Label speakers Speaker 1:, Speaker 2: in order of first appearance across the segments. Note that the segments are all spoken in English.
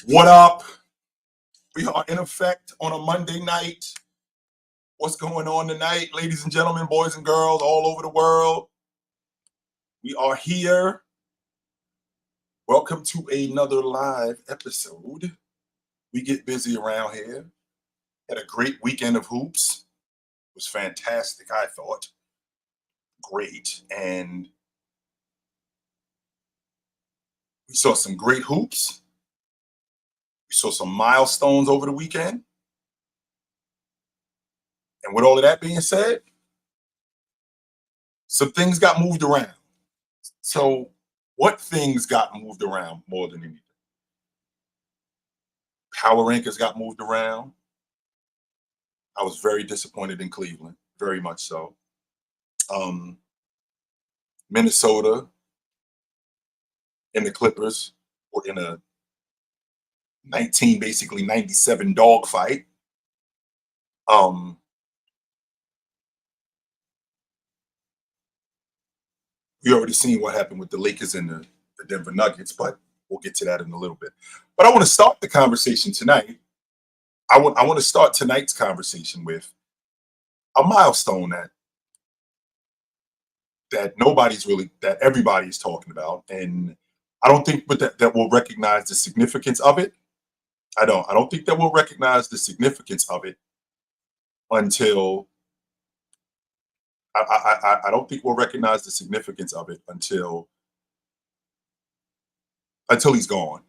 Speaker 1: What up? We are in effect on a Monday night. What's going on tonight, ladies and gentlemen, boys and girls all over the world? We are here. Welcome to another live episode. We get busy around here. Had a great weekend of hoops. It was fantastic, I thought. Great. And we saw some great hoops. We saw some milestones over the weekend. And with all of that being said, some things got moved around. So what things got moved around more than anything? Power rankings got moved around. I was very disappointed in Cleveland, very much so. Minnesota and the Clippers were in a 97 dogfight. We already seen what happened with the Lakers and the Denver Nuggets, but we'll get to that in a little bit. But I want to start the conversation tonight. I want to start tonight's conversation with a milestone that everybody's talking about, and I don't think that we'll recognize the significance of it. I don't think that we'll recognize the significance of it until I don't think we'll recognize the significance of it until he's gone.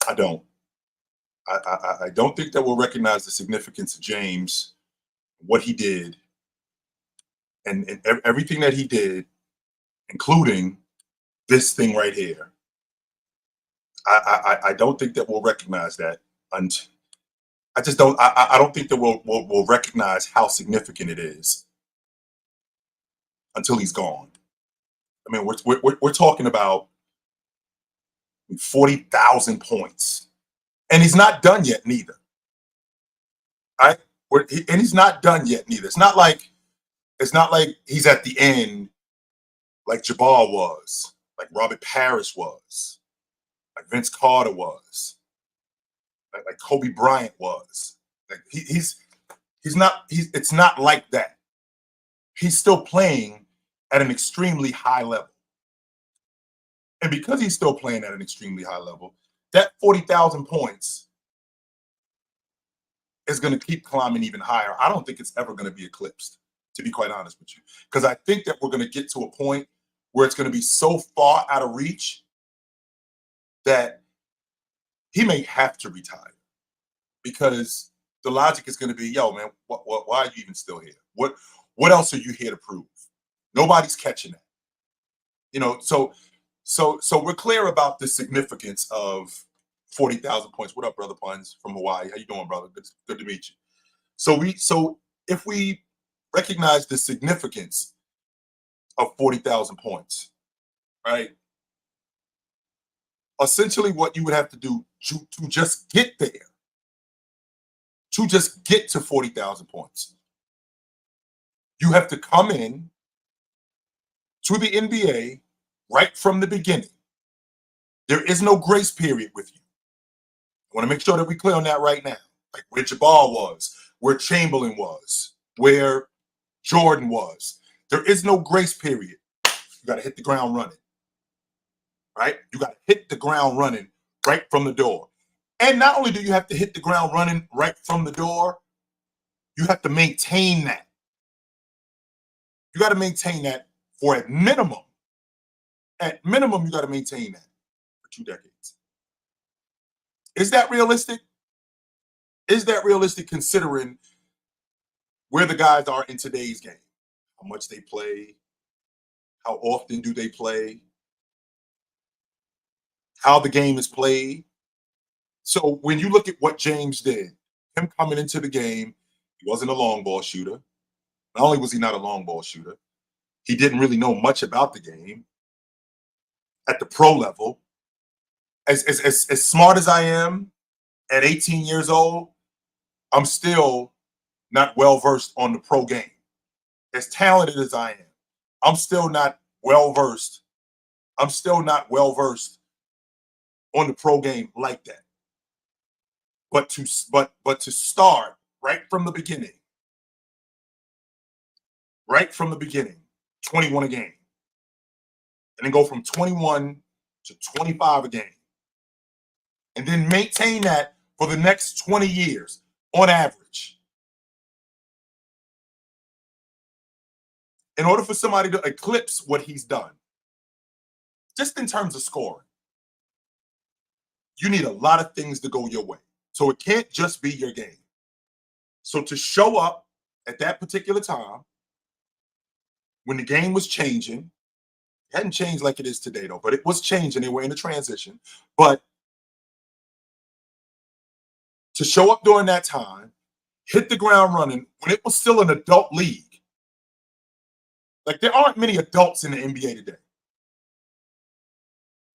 Speaker 1: I don't think that we'll recognize the significance of James, what he did, and everything that he did, including this thing right here. I don't think that we'll recognize that. And I just don't. I don't think that we'll recognize how significant it is until he's gone. I mean, we're talking about 40,000 points, and he's not done yet, neither. And he's not done yet, neither. It's not like he's at the end, like Jabbar was, like Robert Parrish was, like Vince Carter was, like Kobe Bryant was. Like it's not like that. He's still playing at an extremely high level. And because he's still playing at an extremely high level, that 40,000 points is going to keep climbing even higher. I don't think it's ever going to be eclipsed, to be quite honest with you, because I think that we're going to get to a point where it's going to be so far out of reach that he may have to retire, because the logic is going to be, yo, man, why are you even still here? What else are you here to prove? Nobody's catching that. You know, so we're clear about the significance of 40,000 points. What up, brother Puns from Hawaii? How you doing, brother? Good to meet you. So if we recognize the significance of 40,000 points, right? Essentially, what you would have to do to just get there, to just get to 40,000 points, you have to come in to the NBA right from the beginning. There is no grace period with you. I want to make sure that we're clear on that right now. Like where Jabbar was, where Chamberlain was, where Jordan was. There is no grace period. You got to hit the ground running. Right? You got to hit the ground running right from the door. And not only do you have to hit the ground running right from the door, you have to maintain that. You got to maintain that for at minimum, you got to maintain that for 2 decades. Is that realistic? Is that realistic considering where the guys are in today's game? How much they play? How often do they play? How the game is played? So when you look at what James did, him coming into the game, he wasn't a long ball shooter. Not only was he not a long ball shooter, he didn't really know much about the game at the pro level. As smart as I am at 18 years old, I'm still not well versed on the pro game. As talented as I am, I'm still not well versed on the pro game like that. But to start right from the beginning, 21 a game, and then go from 21 to 25 a game, and then maintain that for the next 20 years on average. In order for somebody to eclipse what he's done, just in terms of scoring, you need a lot of things to go your way. So it can't just be your game. So to show up at that particular time, when the game was changing, it hadn't changed like it is today, though, but it was changing. They were in a transition. But to show up during that time, hit the ground running when it was still an adult league. Like, there aren't many adults in the NBA today.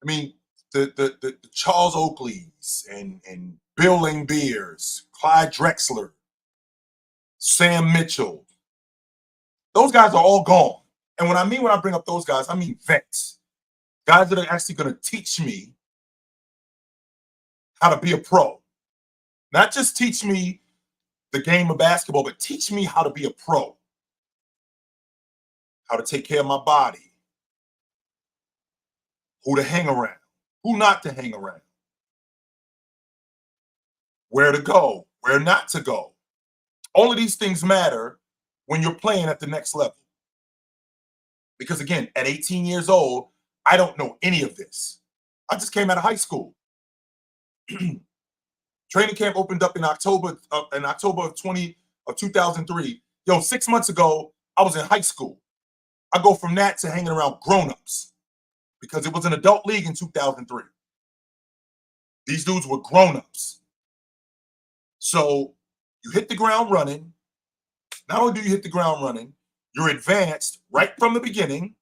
Speaker 1: I mean, the Charles Oakleys and Bill Laimbeers, Clyde Drexler, Sam Mitchell, those guys are all gone. And when I bring up those guys, I mean vets, guys that are actually going to teach me how to be a pro. Not just teach me the game of basketball, but teach me how to be a pro, how to take care of my body, who to hang around, who not to hang around, where to go, where not to go. All of these things matter when you're playing at the next level. Because again, at 18 years old, I don't know any of this. I just came out of high school. Training camp opened up in October of 2003. Yo, 6 months ago, I was in high school. I go from that to hanging around grown-ups because it was an adult league in 2003. These dudes were grown-ups. So you hit the ground running. Not only do you hit the ground running, you're advanced right from the beginning.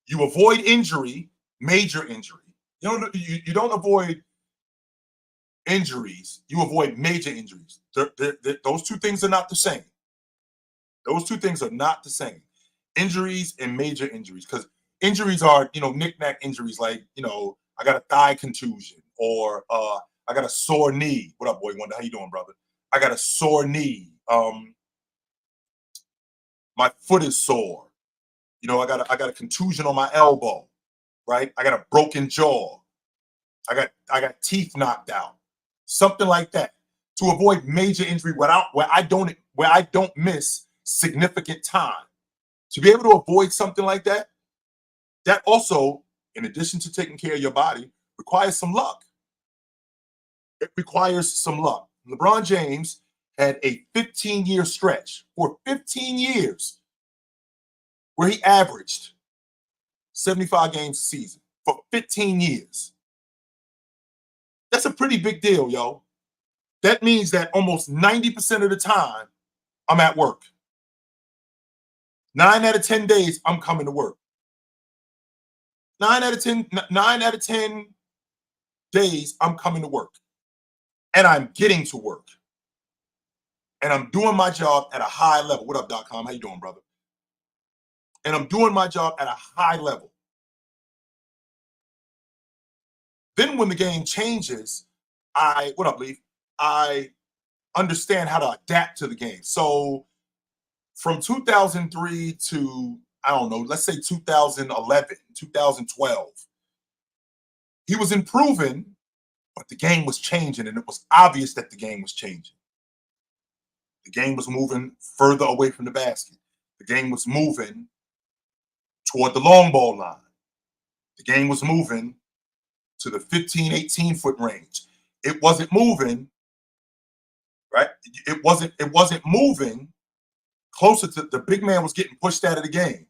Speaker 1: You avoid injury, major injury. You don't avoid injuries. You avoid major injuries. Those two things are not the same. Those two things are not the same. Injuries and major injuries. Because injuries are, knick-knack injuries like, I got a thigh contusion or I got a sore knee. What up, Boy Wonder? How you doing, brother? I got a sore knee. My foot is sore. I got a contusion on my elbow, right? I got a broken jaw. I got teeth knocked out. Something like that. To avoid major injury where I don't miss significant time. To be able to avoid something like that, that also, in addition to taking care of your body, requires some luck. It requires some luck. LeBron James had a 15-year stretch for 15 years where he averaged 75 games a season for 15 years. That's a pretty big deal, yo. That means that almost 90% of the time, I'm at work. 9 out of 10 days, I'm coming to work. 9 out of 10 days, I'm coming to work. And I'm getting to work. And I'm doing my job at a high level. What up, .com? How you doing, brother? And I'm doing my job at a high level. Then when the game changes, what up, Leaf? I understand how to adapt to the game. So from 2003 to, I don't know, let's say 2011, 2012, he was improving, but the game was changing, and it was obvious that the game was changing. The game was moving further away from the basket. The game was moving toward the long ball line. The game was moving to the 15, 18-foot range. It wasn't moving, right? It wasn't moving closer to the big man was getting pushed out of the game.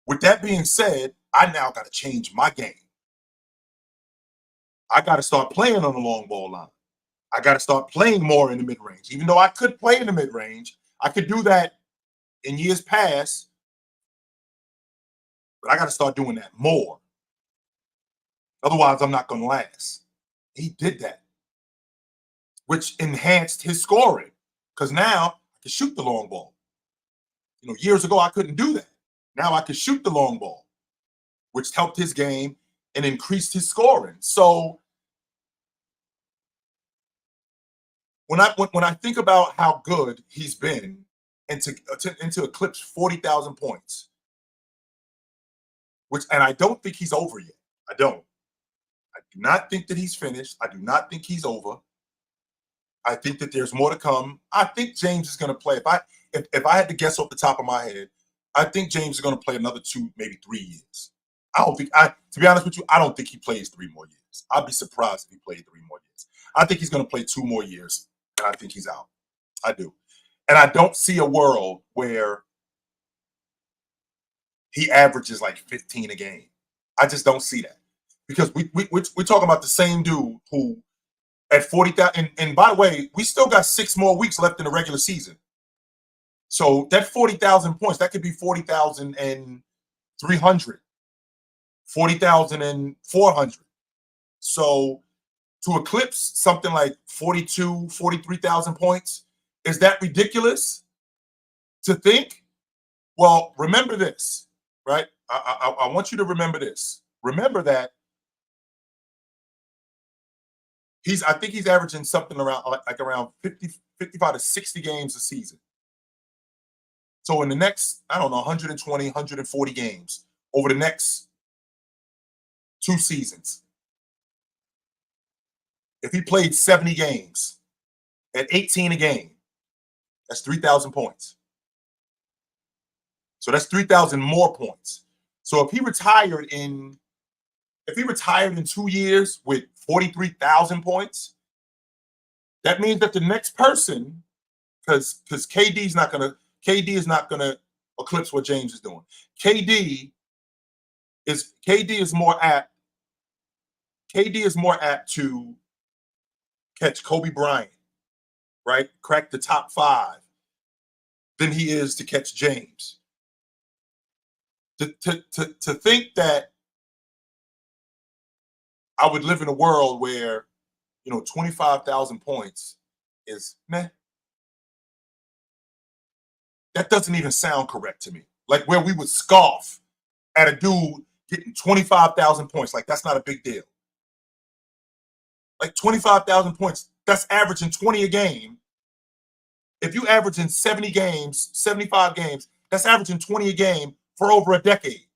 Speaker 1: With that being said, I now got to change my game. I got to start playing on the long ball line. I got to start playing more in the mid-range. Even though I could play in the mid-range, I could do that in years past, but I got to start doing that more. Otherwise, I'm not going to last. He did that, which enhanced his scoring because now I can shoot the long ball. Years ago, I couldn't do that. Now I can shoot the long ball, which helped his game and increased his scoring. So when I think about how good he's been and to eclipse 40,000 points, and I don't think he's over yet. I don't. I do not think that he's finished. I do not think he's over. I think that there's more to come. I think James is going to play. If I had to guess off the top of my head, I think James is going to play another 2, maybe 3 years. To be honest with you, I don't think he plays 3 more years. I'd be surprised if he played 3 more years. I think he's going to play 2 more years, and I think he's out. I do. And I don't see a world where he averages like 15 a game. I just don't see that. Because we're talking about the same dude who at 40,000, and by the way, we still got 6 more weeks left in the regular season. So that 40,000 points, that could be 40,300, 40,400. So to eclipse something like 42, 43,000 points, is that ridiculous to think? Well, remember this, right? I want you to remember this. Remember that I think he's averaging something around 55 to 60 games a season. So in the next, I don't know, 120, 140 games over the next 2 seasons, if he played 70 games at 18 a game, that's 3,000 points. So that's 3,000 more points. So if he retired in 2 years with 43,000 points, that means that the next person, because KD is not gonna eclipse what James is doing. KD is more apt to catch Kobe Bryant, right? Crack the top 5 than he is to catch James. To think that I would live in a world where, 25,000 points is meh. That doesn't even sound correct to me. Like where we would scoff at a dude getting 25,000 points. Like that's not a big deal. Like 25,000 points, that's averaging 20 a game. If you average in 70 games, 75 games, that's averaging 20 a game for over a decade.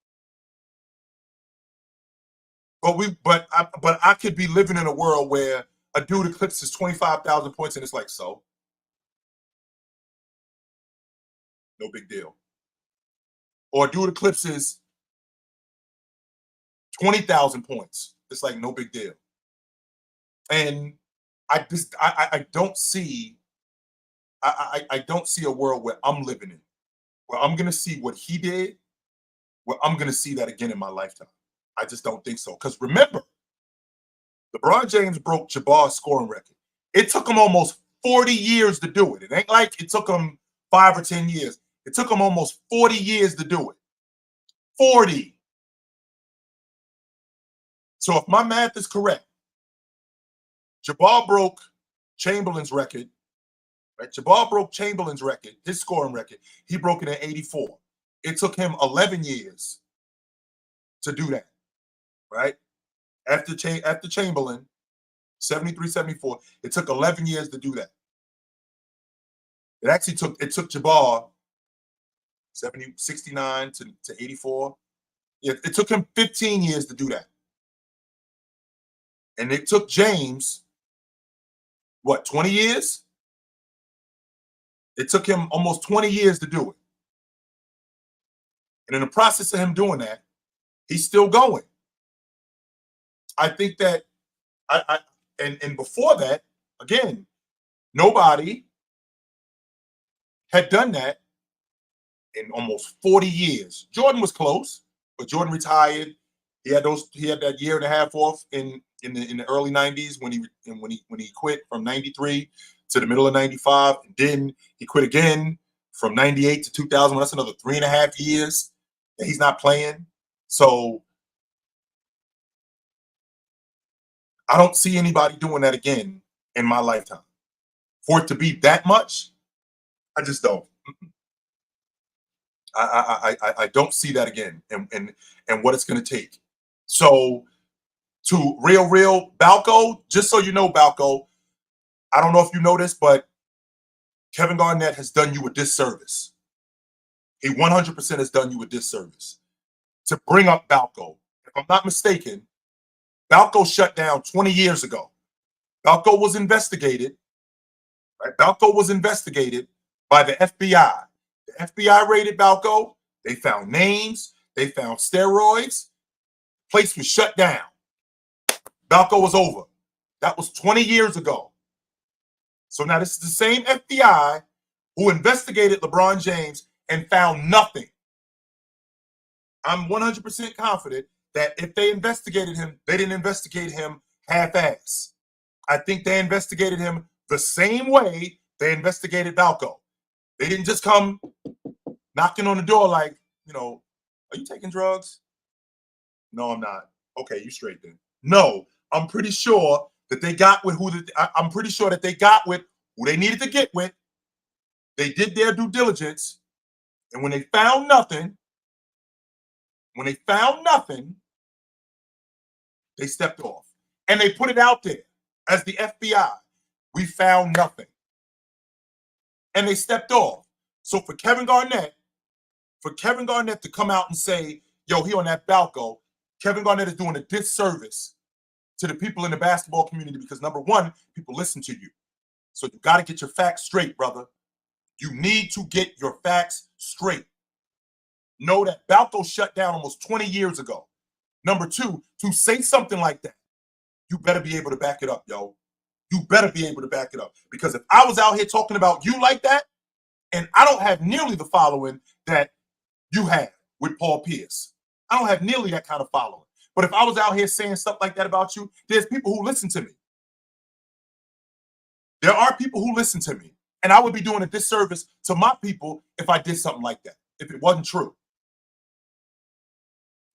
Speaker 1: But I could be living in a world where a dude eclipses 25,000 points and it's like, so no big deal. Or a dude eclipses 20,000 points. It's like no big deal. And I don't see I don't see a world where I'm living in, where I'm gonna see what he did, where I'm gonna see that again in my lifetime. I just don't think so. Because remember, LeBron James broke Jabbar's scoring record. It took him almost 40 years to do it. It ain't like it took him 5 or 10 years. It took him almost 40 years to do it. 40. So if my math is correct, Jabbar broke Chamberlain's record. Right? Jabbar broke Chamberlain's record, his scoring record. He broke it in 84. It took him 11 years to do that. Right? After Chamberlain, 73, 74, it took 11 years to do that. It took Jabbar 69 to 84. It took him 15 years to do that. And it took James, 20 years? It took him almost 20 years to do it. And in the process of him doing that, he's still going. I think that and before that, again, nobody had done that in almost 40 years. Jordan was close, but Jordan retired. He had that year and a half off in the early 90s when he quit from 93 to the middle of 95. And then he quit again from 98 to 2000. That's another 3.5 years that he's not playing. So I don't see anybody doing that again in my lifetime. For it to be that much, I just don't. I don't see that again, and what it's going to take. So to real Balco, just so you know, Balco, I don't know if you know this, but Kevin Garnett has done you a disservice. He 100% has done you a disservice to bring up Balco. If I'm not mistaken, Balco shut down 20 years ago. Balco was investigated. Right? Balco was investigated by the FBI. The FBI raided Balco. They found names. They found steroids. Place was shut down. Balco was over. That was 20 years ago. So now this is the same FBI who investigated LeBron James and found nothing. I'm 100% confident that if they investigated him, they didn't investigate him half-ass. I think they investigated him the same way they investigated Balco. They didn't just come knocking on the door like, are you taking drugs? No, I'm not. Okay, you straight then. No, I'm pretty sure that they got with I'm pretty sure that they got with who they needed to get with. They did their due diligence, and when they found nothing, they stepped off. And they put it out there as the FBI. We found nothing. And they stepped off. So for Kevin Garnett to come out and say, yo, he on that Balco, Kevin Garnett is doing a disservice to the people in the basketball community because, number one, people listen to you. So you got to get your facts straight, brother. You need to get your facts straight. Know that Balco shut down almost 20 years ago. Number two, to say something like that, you better be able to back it up, yo. You better be able to back it up. Because if I was out here talking about you like that, and I don't have nearly the following that you have with Paul Pierce. I don't have nearly that kind of following. But if I was out here saying stuff like that about you, there's people who listen to me. There are people who listen to me. And I would be doing a disservice to my people if I did something like that, if it wasn't true.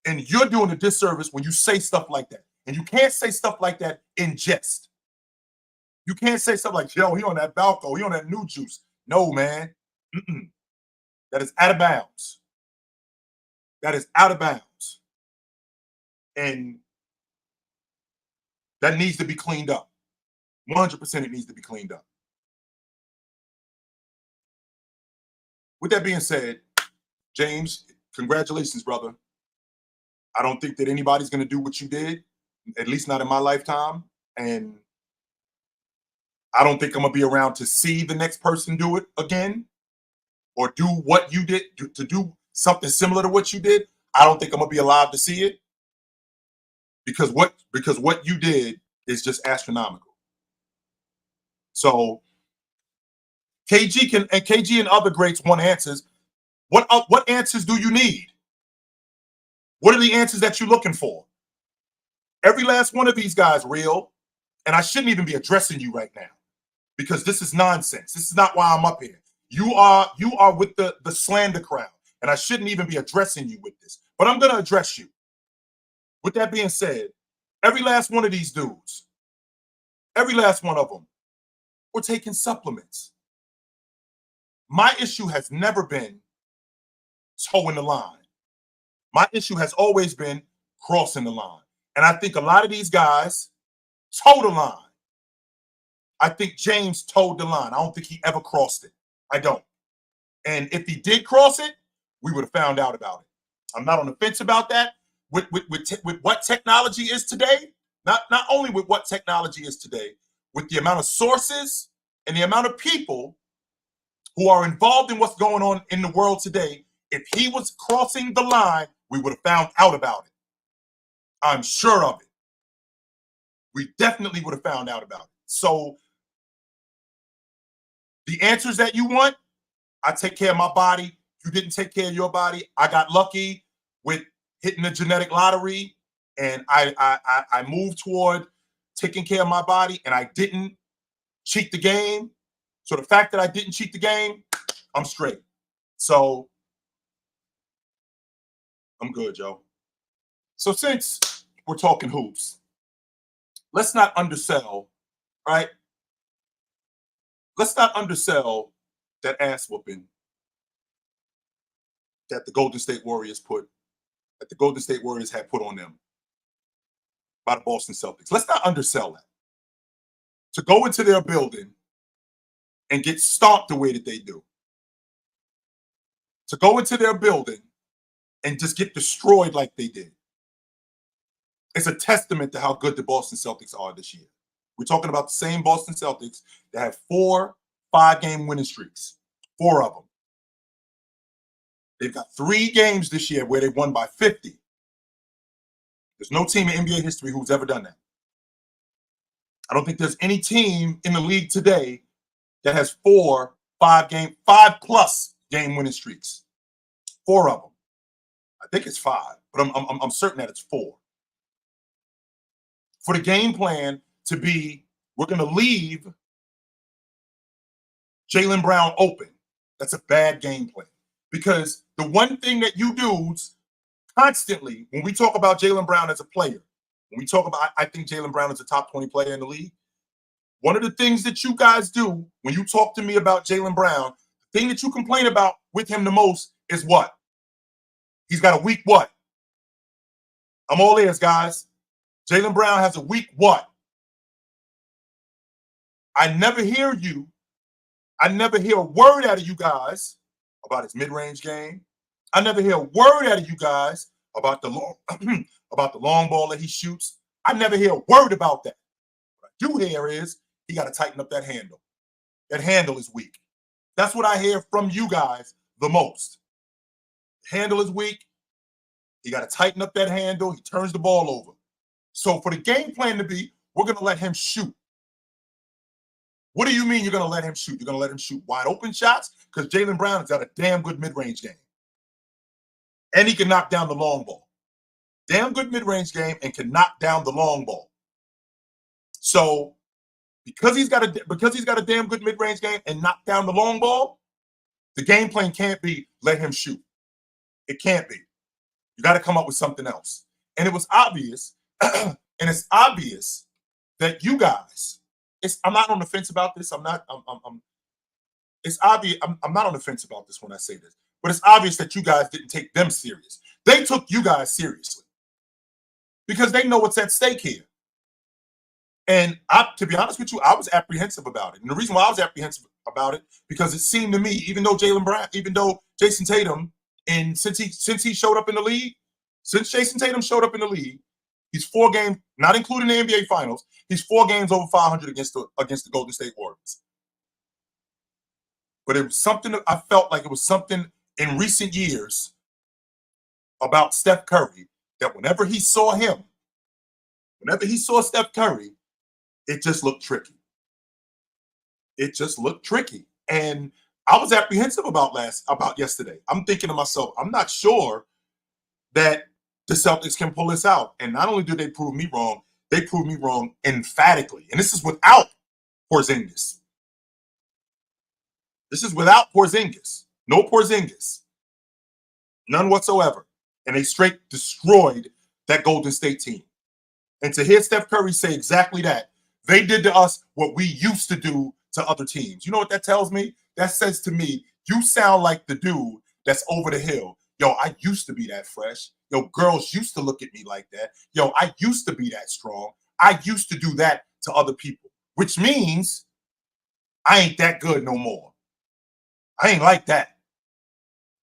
Speaker 1: And you're doing a disservice when you say stuff like that. And you can't say stuff like that in jest. You can't say stuff like, yo, he on that Balco, he on that new juice. No, man. That is out of bounds. That is out of bounds. And that needs to be cleaned up. 100% it needs to be cleaned up. With that being said, James, congratulations, brother. I don't think that anybody's going to do what you did, at least not in my lifetime. And I don't think I'm going to be around to see the next person do it again or do what you did, to do something similar to what you did. I don't think I'm going to be alive to see it because what you did is just astronomical. So KG and other greats want answers. What answers do you need? What are the answers that you're looking for? Every last one of these guys real, and I shouldn't even be addressing you right now because this is nonsense. This is not why I'm up here. You are with the slander crowd, and I shouldn't even be addressing you with this, but I'm going to address you. With that being said, every last one of these dudes, every last one of them, were taking supplements. My issue has never been toeing the line. My issue has always been crossing the line. And I think a lot of these guys toe the line. I think James toed the line. I don't think he ever crossed it. I don't. And if he did cross it, we would have found out about it. I'm not on the fence about that. With what technology is today, not only with what technology is today, with the amount of sources and the amount of people who are involved in what's going on in the world today, if he was crossing the line, we would have found out about it. I'm sure of it. We definitely would have found out about it. So the answers that you want, I take care of my body. You didn't take care of your body. I got lucky with hitting the genetic lottery, and I moved toward taking care of my body, and I didn't cheat the game. So the fact that I didn't cheat the game, I'm straight. So I'm good, Joe. So since we're talking hoops, let's not undersell, right? Let's not undersell that ass whooping that the Golden State Warriors had put on them by the Boston Celtics. Let's not undersell that. To go into their building and get stomped the way that they do. To go into their building and just get destroyed like they did. It's a testament to how good the Boston Celtics are this year. We're talking about the same Boston Celtics that have 4 5-game winning streaks. 4 of them. They've got 3 games this year where they won by 50. There's no team in NBA history who's ever done that. I don't think there's any team in the league today that has 4 5+ game winning streaks. 4 of them. I think it's 5, but I'm certain that it's 4. For the game plan to be, we're going to leave Jaylen Brown open. That's a bad game plan. Because the one thing that you dudes constantly, when we talk about Jaylen Brown as a player, when we talk about, I think Jaylen Brown is a top 20 player in the league. One of the things that you guys do when you talk to me about Jaylen Brown, the thing that you complain about with him the most is what? He's got a weak what? I'm all ears, guys. Jaylen Brown has a weak what? I never hear a word out of you guys about his mid-range game. I never hear a word out of you guys about the long ball that he shoots. I never hear a word about that. What I do hear is he got to tighten up that handle. That handle is weak. That's what I hear from you guys the most. The handle is weak. He got to tighten up that handle. He turns the ball over. So for the game plan to be, we're going to let him shoot. What do you mean you're going to let him shoot? You're going to let him shoot wide open shots? Because Jaylen Brown has got a damn good mid-range game. And he can knock down the long ball. Damn good mid-range game and can knock down the long ball. So because he's got a damn good mid-range game and knock down the long ball, the game plan can't be let him shoot. It can't be. You got to come up with something else. And it was obvious, and it's obvious that you guys, I'm not on the fence about this. It's obvious. I'm not on the fence about this when I say this, but it's obvious that you guys didn't take them serious. They took you guys seriously because they know what's at stake here. And to be honest with you, I was apprehensive about it. And the reason why I was apprehensive about it, because it seemed to me, even though Jason Tatum, and since he showed up in the league, since Jason Tatum showed up in the league, he's 4 games, not including the NBA Finals, he's 4 games over 500 against the Golden State Warriors. But it was something that I felt like it was something in recent years about Steph Curry that whenever he saw Steph Curry, it just looked tricky. It just looked tricky. And I was apprehensive about yesterday. I'm thinking to myself, I'm not sure that the Celtics can pull this out. And not only did they prove me wrong, they proved me wrong emphatically. And this is without Porzingis. This is without Porzingis. No Porzingis. None whatsoever. And they straight destroyed that Golden State team. And to hear Steph Curry say exactly that, they did to us what we used to do to other teams. You know what that tells me? That says to me, you sound like the dude that's over the hill. Yo, I used to be that fresh. Yo, girls used to look at me like that. Yo, I used to be that strong. I used to do that to other people, which means I ain't that good no more. I ain't like that.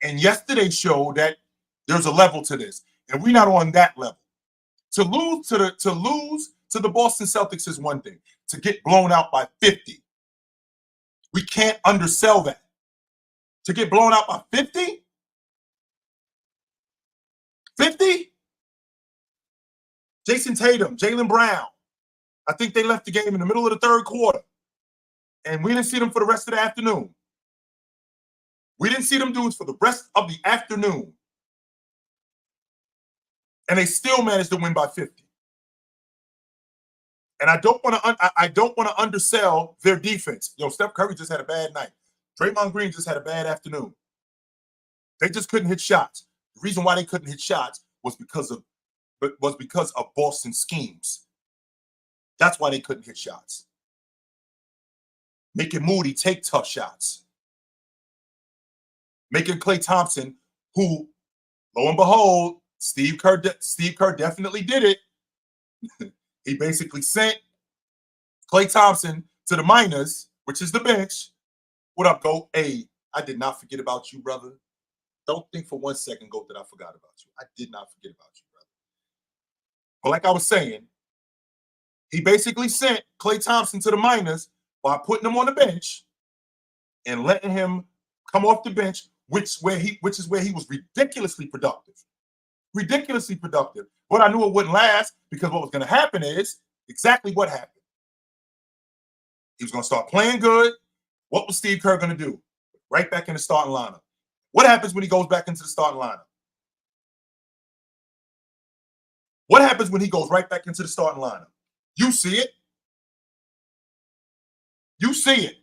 Speaker 1: And yesterday showed that there's a level to this, and we're not on that level. To lose to the Boston Celtics is one thing. To get blown out by 50, we can't undersell that. To get blown out by 50? 50? Jason Tatum, Jaylen Brown. I think they left the game in the middle of the 3rd quarter. And we didn't see them for the rest of the afternoon. We didn't see them dudes for the rest of the afternoon. And they still managed to win by 50. And I don't want to undersell their defense. Yo, Steph Curry just had a bad night. Draymond Green just had a bad afternoon. They just couldn't hit shots. The reason why they couldn't hit shots was because of Boston schemes. That's why they couldn't hit shots. Making Moody take tough shots. Making Klay Thompson who, lo and behold, Steve Kerr definitely did it. He basically sent Klay Thompson to the minors, which is the bench. What up, Goat? Hey, I did not forget about you, brother. Don't think for 1 second, Goat, that I forgot about you. I did not forget about you, brother. But like I was saying, he basically sent Klay Thompson to the minors by putting him on the bench and letting him come off the bench, which is where he was ridiculously productive. Ridiculously productive. But I knew it wouldn't last because what was going to happen is exactly what happened. He was going to start playing good. What was Steve Kerr going to do? Right back in the starting lineup. What happens when he goes back into the starting lineup? What happens when he goes right back into the starting lineup? You see it. You see it.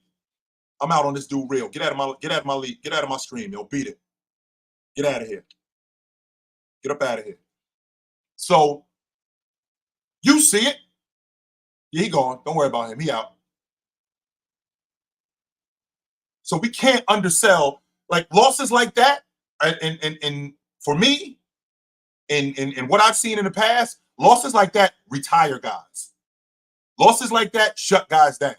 Speaker 1: I'm out on this dude real. Get out of my league. Get out of my stream, yo. Beat it. Get out of here. Get up out of here. So you see it. Yeah, he gone. Don't worry about him. He out. So we can't undersell like losses like that. And for me, in what I've seen in the past, losses like that retire guys. Losses like that shut guys down.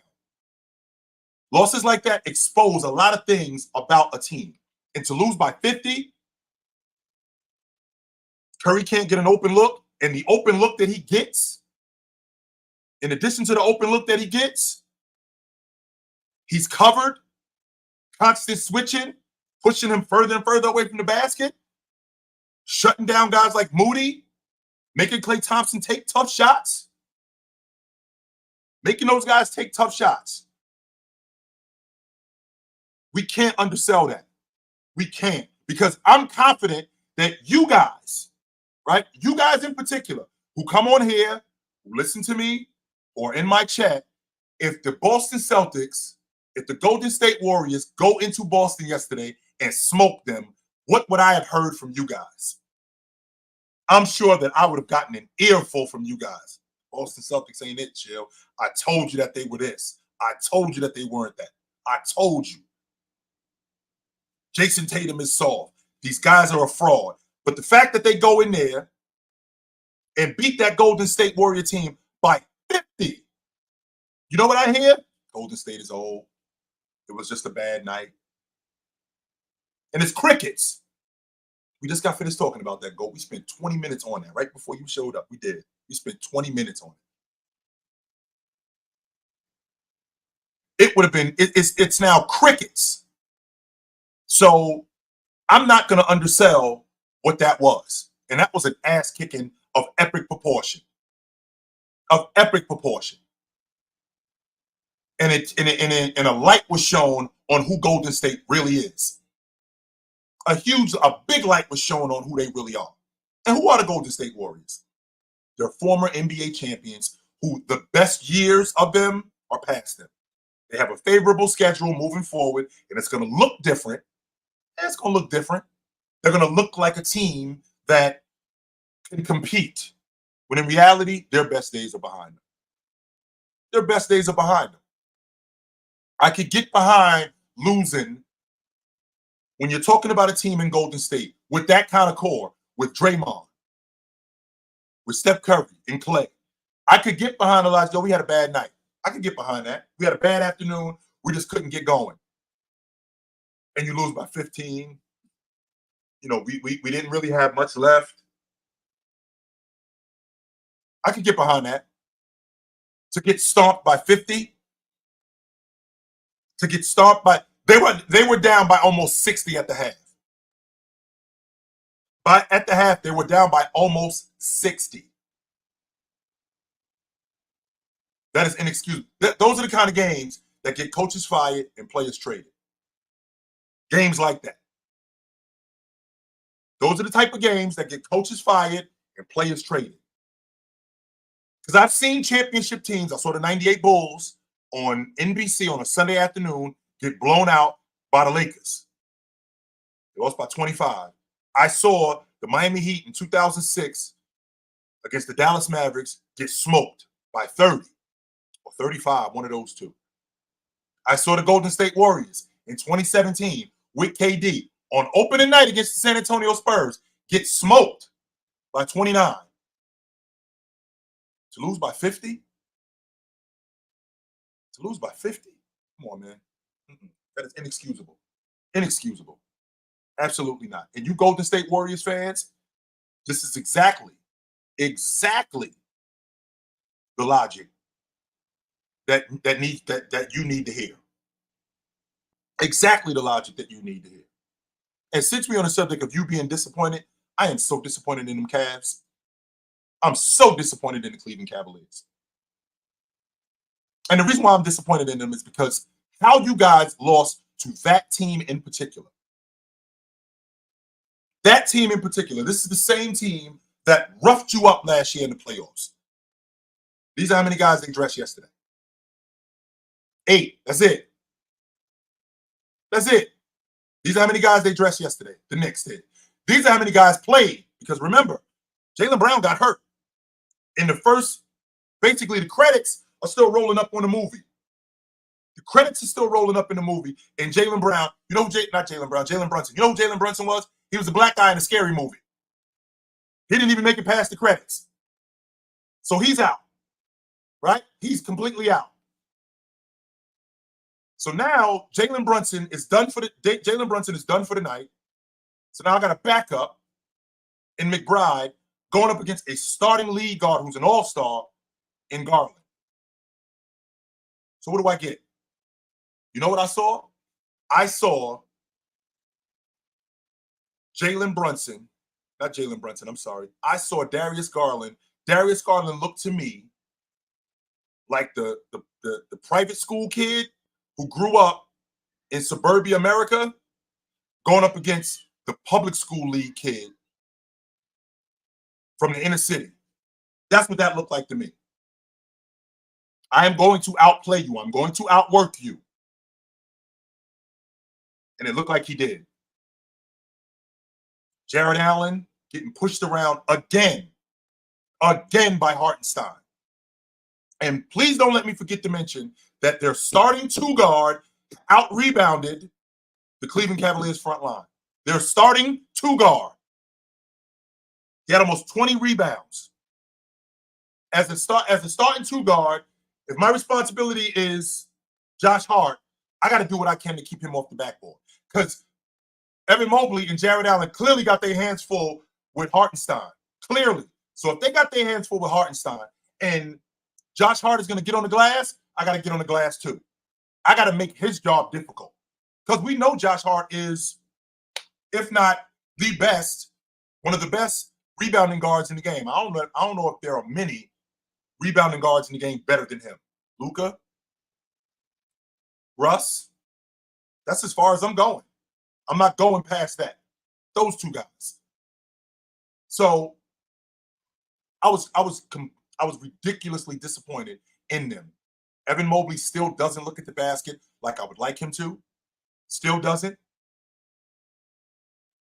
Speaker 1: Losses like that expose a lot of things about a team. And to lose by 50, Curry can't get an open look. And the open look that he gets, in addition to the open look that he gets, he's covered, constant switching, pushing him further and further away from the basket, shutting down guys like Moody, making Klay Thompson take tough shots, making those guys take tough shots. We can't undersell that. We can't, because I'm confident that you guys, right? You guys in particular, who come on here, who listen to me, or in my chat, if the Boston Celtics, if the Golden State Warriors go into Boston yesterday and smoke them, what would I have heard from you guys? I'm sure that I would have gotten an earful from you guys. Boston Celtics ain't it, chill. I told you that they were this. I told you that they weren't that. I told you. Jason Tatum is soft. These guys are a fraud. But the fact that they go in there and beat that Golden State Warrior team by 50, you know what I hear? Golden State is old. It was just a bad night. And it's crickets. We just got finished talking about that goal. We spent 20 minutes on that right before you showed up. We did. We spent 20 minutes on it. It would have been, it's now crickets. So I'm not going to undersell what that was. And that was an ass kicking of epic proportion. Of epic proportion. And a light was shown on who Golden State really is. A big light was shown on who they really are. And who are the Golden State Warriors? They're former NBA champions who the best years of them are past them. They have a favorable schedule moving forward, and it's going to look different. It's going to look different. They're going to look like a team that can compete, when in reality, their best days are behind them. Their best days are behind them. I could get behind losing when you're talking about a team in Golden State with that kind of core, with Draymond, with Steph Curry and Klay. I could get behind a lot. Yo, we had a bad night. I could get behind that. We had a bad afternoon. We just couldn't get going. And you lose by 15. You know, we didn't really have much left. I could get behind that. To get stomped by 50. To get stomped by they were down by almost 60 at the half. At the half, they were down by almost 60. That is inexcusable. Those are the kind of games that get coaches fired and players traded. Games like that. Those are the type of games that get coaches fired and players traded. Because I've seen championship teams. I saw the 98 Bulls on NBC on a Sunday afternoon get blown out by the Lakers. They lost by 25. I saw the Miami Heat in 2006 against the Dallas Mavericks get smoked by 30 or 35, one of those two. I saw the Golden State Warriors in 2017 with KD on opening night against the San Antonio Spurs, get smoked by 29. To lose by 50? To lose by 50? Come on, man. That is inexcusable. Inexcusable. Absolutely not. And you Golden State Warriors fans, this is exactly the logic that you need to hear. Exactly the logic that you need to hear. And since we're on the subject of you being disappointed, I am so disappointed in them Cavs. I'm so disappointed in the Cleveland Cavaliers. And the reason why I'm disappointed in them is because how you guys lost to that team in particular. That team in particular, this is the same team that roughed you up last year in the playoffs. These are how many guys they dressed yesterday. 8. That's it. That's it. These are how many guys they dressed yesterday. The Knicks did. These are how many guys played. Because remember, Jaylen Brown got hurt. In the first, basically the credits are still rolling up on the movie. The credits are still rolling up in the movie. And Jaylen Brown, you know who not Jaylen Brown, Jalen Brunson. You know who Jalen Brunson was? He was the black guy in the Scary Movie. He didn't even make it past the credits. So he's out. Right? He's completely out. So now Jalen Brunson is done for the night. So now I got a backup in McBride going up against a starting lead guard who's an all-star in Garland. So what do I get? You know what I saw? I saw Jalen Brunson, not Jalen Brunson, I'm sorry. I saw Darius Garland. Darius Garland looked to me like the private school kid who grew up in suburbia America going up against the public school league kid from the inner city. That's what that looked like to me. I am going to outplay you. I'm going to outwork you. And it looked like he did. Jared Allen getting pushed around again by Hartenstein. And please don't let me forget to mention that their starting two guard out-rebounded the Cleveland Cavaliers front line. Their starting two guard. He had almost 20 rebounds. As a starting two guard, if my responsibility is Josh Hart, I got to do what I can to keep him off the backboard. Because Evan Mobley and Jared Allen clearly got their hands full with Hartenstein. Clearly. So if they got their hands full with Hartenstein and Josh Hart is going to get on the glass, I got to get on the glass too. I got to make his job difficult. Because we know Josh Hart is, if not the best, one of the best rebounding guards in the game. I don't know if there are many rebounding guards in the game better than him. Luka, Russ, that's as far as I'm going. I'm not going past that. Those two guys. So I was ridiculously disappointed in them. Evan Mobley still doesn't look at the basket like I would like him to. Still doesn't.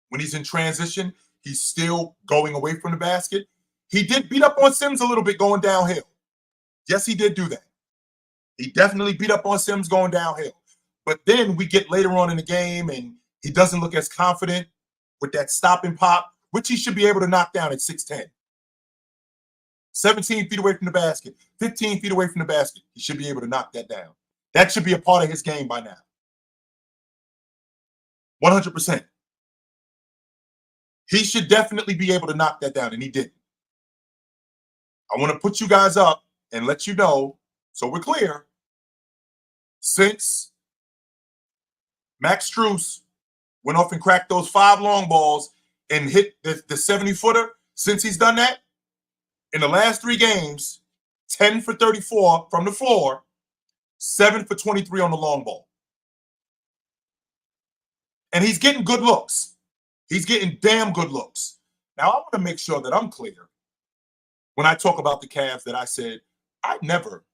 Speaker 1: When he's in transition, he's still going away from the basket. He did beat up on Sims a little bit going downhill. Yes, he did do that. He definitely beat up on Sims going downhill. But then we get later on in the game and he doesn't look as confident with that stop and pop, which he should be able to knock down at 6'10". 17 feet away from the basket, 15 feet away from the basket. He should be able to knock that down. That should be a part of his game by now. 100%. He should definitely be able to knock that down, and he didn't. I want to put you guys up and let you know, so we're clear, since Max Strus went off and cracked those 5 long balls and hit the 70-footer, since he's done that, in the last 3 games, 10 for 34 from the floor, 7 for 23 on the long ball. And he's getting good looks. He's getting damn good looks. Now, I want to make sure that I'm clear when I talk about the Cavs that I said I never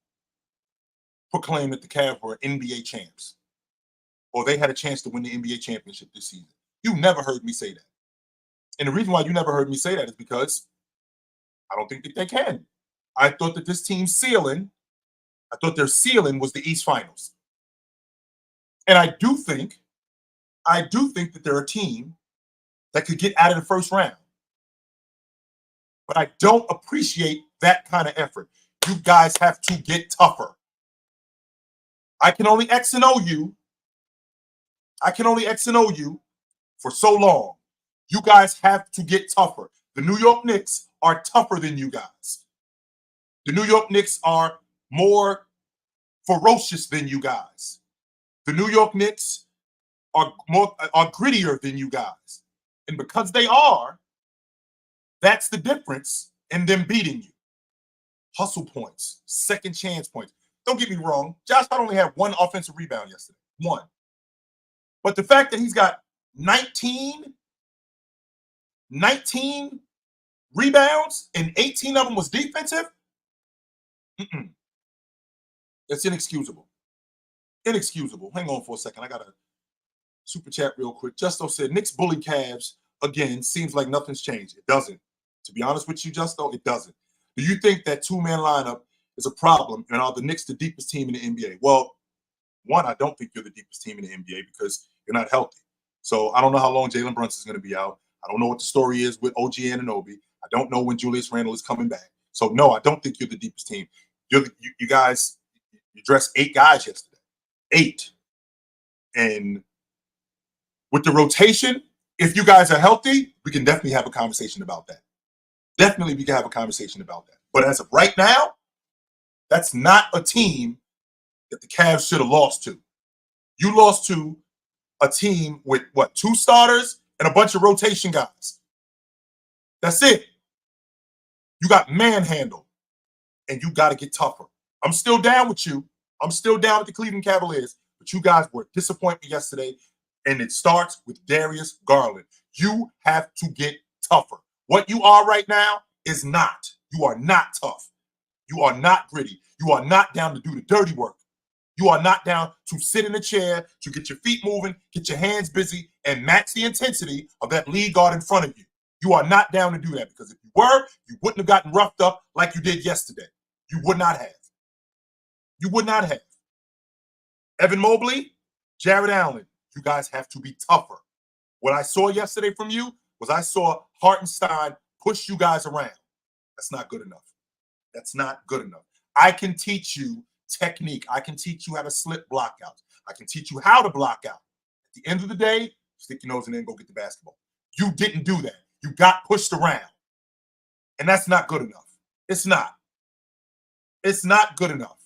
Speaker 1: proclaimed that the Cavs were NBA champs or they had a chance to win the NBA championship this season. You never heard me say that. And the reason why you never heard me say that is because I don't think that they can. I thought that this team's ceiling, I thought their ceiling was the East Finals. And I do think I do think that they're a team that could get out of the first round. But I don't appreciate that kind of effort. You guys have to get tougher. I can only X and O you. I can only X and O you for so long. You guys have to get tougher. The New York Knicks are tougher than you guys. The New York Knicks are more ferocious than you guys. The New York Knicks are grittier than you guys. And because they are, that's the difference in them beating you. Hustle points, second chance points. Don't get me wrong. Josh Hart only had one offensive rebound yesterday. One. But the fact that he's got 19 rebounds and 18 of them was defensive, it's inexcusable. Inexcusable. Hang on for a second. I got a super chat real quick. Justo said, Knicks bully Cavs again. Seems like nothing's changed. It doesn't. To be honest with you, Justo, it doesn't. Do you think that two-man lineup is a problem, and are the Knicks the deepest team in the NBA? Well, one, I don't think you're the deepest team in the NBA because you're not healthy. So I don't know how long Jalen Brunson is going to be out. I don't know what the story is with OG Anunoby. I don't know when Julius Randle is coming back. So, no, I don't think you're the deepest team. You guys, you dressed 8 guys yesterday. 8. And with the rotation, if you guys are healthy, we can definitely have a conversation about that. Definitely we can have a conversation about that. But as of right now, that's not a team that the Cavs should have lost to. You lost to a team with, 2 starters and a bunch of rotation guys. That's it. You got manhandled, and you got to get tougher. I'm still down with you. I'm still down with the Cleveland Cavaliers, but you guys were disappointed yesterday, and it starts with Darius Garland. You have to get tougher. What you are right now is not. You are not tough. You are not gritty. You are not down to do the dirty work. You are not down to sit in a chair, to get your feet moving, get your hands busy, and match the intensity of that lead guard in front of you. You are not down to do that, because if you were, you wouldn't have gotten roughed up like you did yesterday. You would not have. You would not have. Evan Mobley, Jared Allen, you guys have to be tougher. What I saw yesterday from you was I saw Hartenstein push you guys around. That's not good enough. That's not good enough. I can teach you technique. I can teach you how to slip blockouts. I can teach you how to block out. At the end of the day, stick your nose in there and go get the basketball. You didn't do that. You got pushed around. And that's not good enough. It's not. It's not good enough.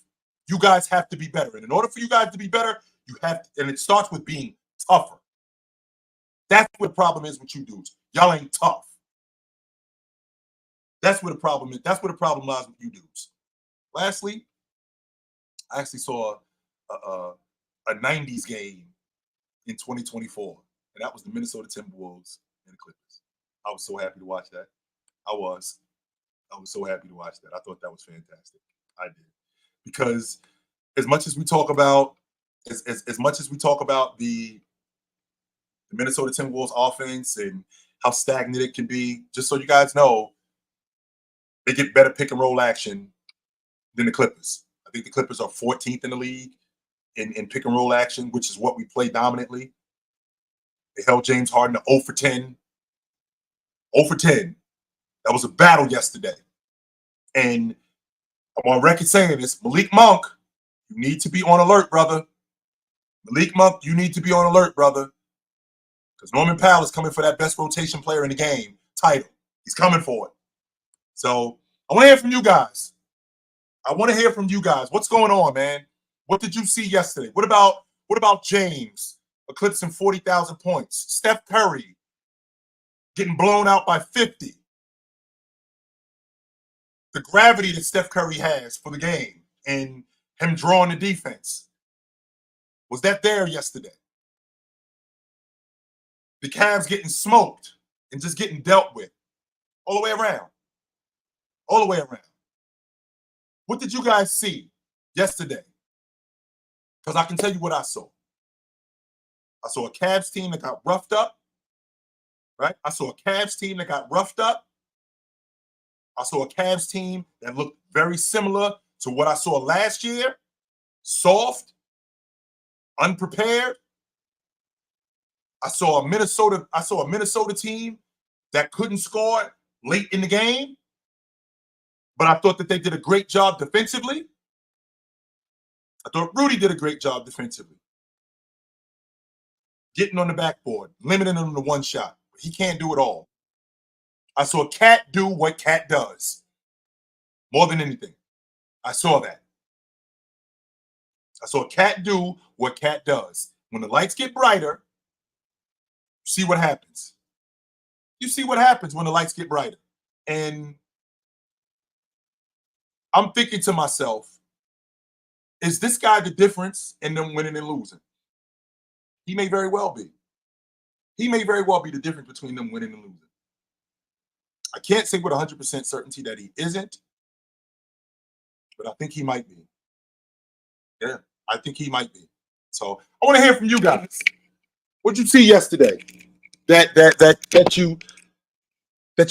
Speaker 1: You guys have to be better. And in order for you guys to be better, you have to, and it starts with being tougher. That's what the problem is with you dudes. Y'all ain't tough. That's where the problem is. That's where the problem lies with you dudes. Lastly, I actually saw a 90s game in 2024, and that was the Minnesota Timberwolves and the Clippers. I was so happy to watch that. I was so happy to watch that. I thought that was fantastic. I did. Because as much as we talk about the Minnesota Timberwolves offense and how stagnant it can be, just so you guys know, they get better pick and roll action than the Clippers. I think the Clippers are 14th in the league in pick and roll action, which is what we play dominantly. They held James Harden to 0 for 10. 0 for 10. That was a battle yesterday. And I'm on record saying this. Malik Monk, you need to be on alert, brother. Malik Monk, you need to be on alert, brother. Because Norman Powell is coming for that best rotation player in the game title. He's coming for it. So I want to hear from you guys. I want to hear from you guys. What's going on, man? What did you see yesterday? What about James eclipsing 40,000 points? Steph Curry getting blown out by 50. The gravity that Steph Curry has for the game and him drawing the defense. Was that there yesterday? The Cavs getting smoked and just getting dealt with all the way around. All the way around. What did you guys see yesterday? Because I can tell you what I saw. I saw a Cavs team that got roughed up. Right? I saw a Cavs team that got roughed up. I saw a Cavs team that looked very similar to what I saw last year. Soft, unprepared. I saw a Minnesota team that couldn't score late in the game, but I thought that they did a great job defensively. I thought Rudy did a great job defensively. Getting on the backboard, limiting him to one shot. He can't do it all. I saw Cat do what Cat does. More than anything. I saw that. I saw Cat do what Cat does. When the lights get brighter, see what happens. You see what happens when the lights get brighter. And I'm thinking to myself, is this guy the difference in them winning and losing? He may very well be. He may very well be the difference between them winning and losing. I can't say with 100% certainty that he isn't, but I think he might be. Yeah, I think he might be. So I want to hear from you guys. What'd you see yesterday that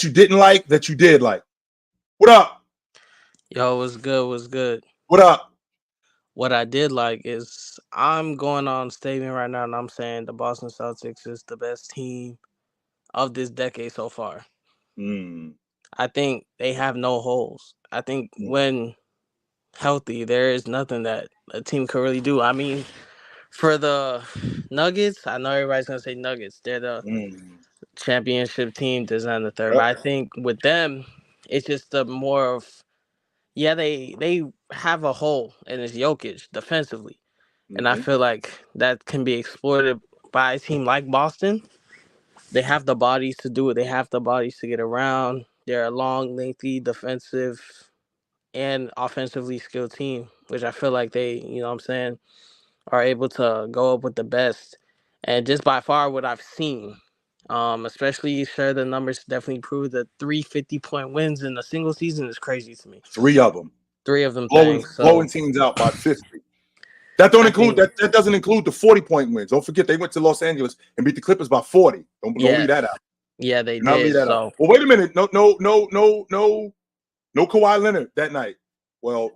Speaker 1: you didn't like, that you did like? What up?
Speaker 2: Yo, what's good? What's good?
Speaker 1: What up?
Speaker 2: What I did like is I'm going on statement right now, and I'm saying the Boston Celtics is the best team of this decade so far.
Speaker 1: Mm.
Speaker 2: I think they have no holes. I think when healthy, there is nothing that a team could really do. I mean, for the Nuggets, I know everybody's gonna say Nuggets. They're the championship team, this and the third.
Speaker 1: Yep.
Speaker 2: But I think with them, it's just a more of they have a hole, and it's Jokic defensively. And I feel like that can be exploited by a team like Boston. They have the bodies to do it. They have the bodies to get around. They're a long, lengthy, defensive and offensively skilled team, which I feel like they, what I'm saying, are able to go up with the best. And just by far what I've seen, especially sure the numbers definitely prove that 350-point wins in a single season is crazy to me.
Speaker 1: 3 of them.
Speaker 2: Three of them
Speaker 1: Blowing
Speaker 2: things. So
Speaker 1: teams out by 50. That don't
Speaker 2: I
Speaker 1: include
Speaker 2: think,
Speaker 1: that doesn't include the 40-point wins. Don't forget they went to Los Angeles and beat the Clippers by 40. Don't leave that out.
Speaker 2: Yeah, they
Speaker 1: Do not
Speaker 2: did.
Speaker 1: leave that out.
Speaker 2: So
Speaker 1: Well, wait a minute. No Kawhi Leonard that night. Well,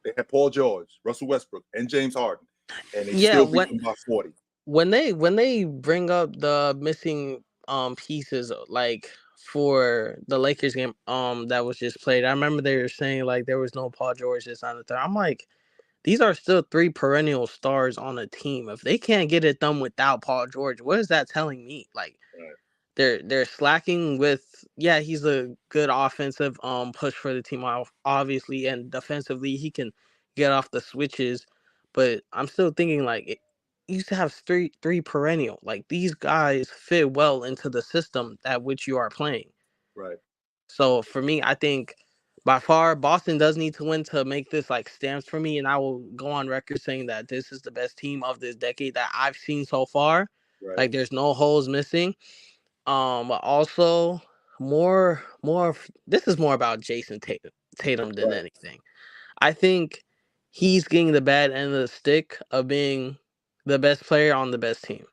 Speaker 1: they had Paul George, Russell Westbrook, and James Harden, and they still beat them by 40.
Speaker 2: When they bring up the missing pieces, like for the Lakers game that was just played, I remember they were saying like there was no Paul George this on the third. I'm like, these are still three perennial stars on a team. If they can't get it done without Paul George, what is that telling me? Like, they're slacking with, yeah, he's a good offensive push for the team obviously, and defensively he can get off the switches, but I'm still thinking like you used to have three perennial, like these guys fit well into the system at which you are playing.
Speaker 1: Right.
Speaker 2: So for me, I think by far Boston does need to win to make this like stamps for me, and I will go on record saying that this is the best team of this decade that I've seen so far.
Speaker 1: Right.
Speaker 2: Like there's no holes missing. Also, this is more about Jason Tatum than anything. I think he's getting the bad end of the stick of being the best player on the best team.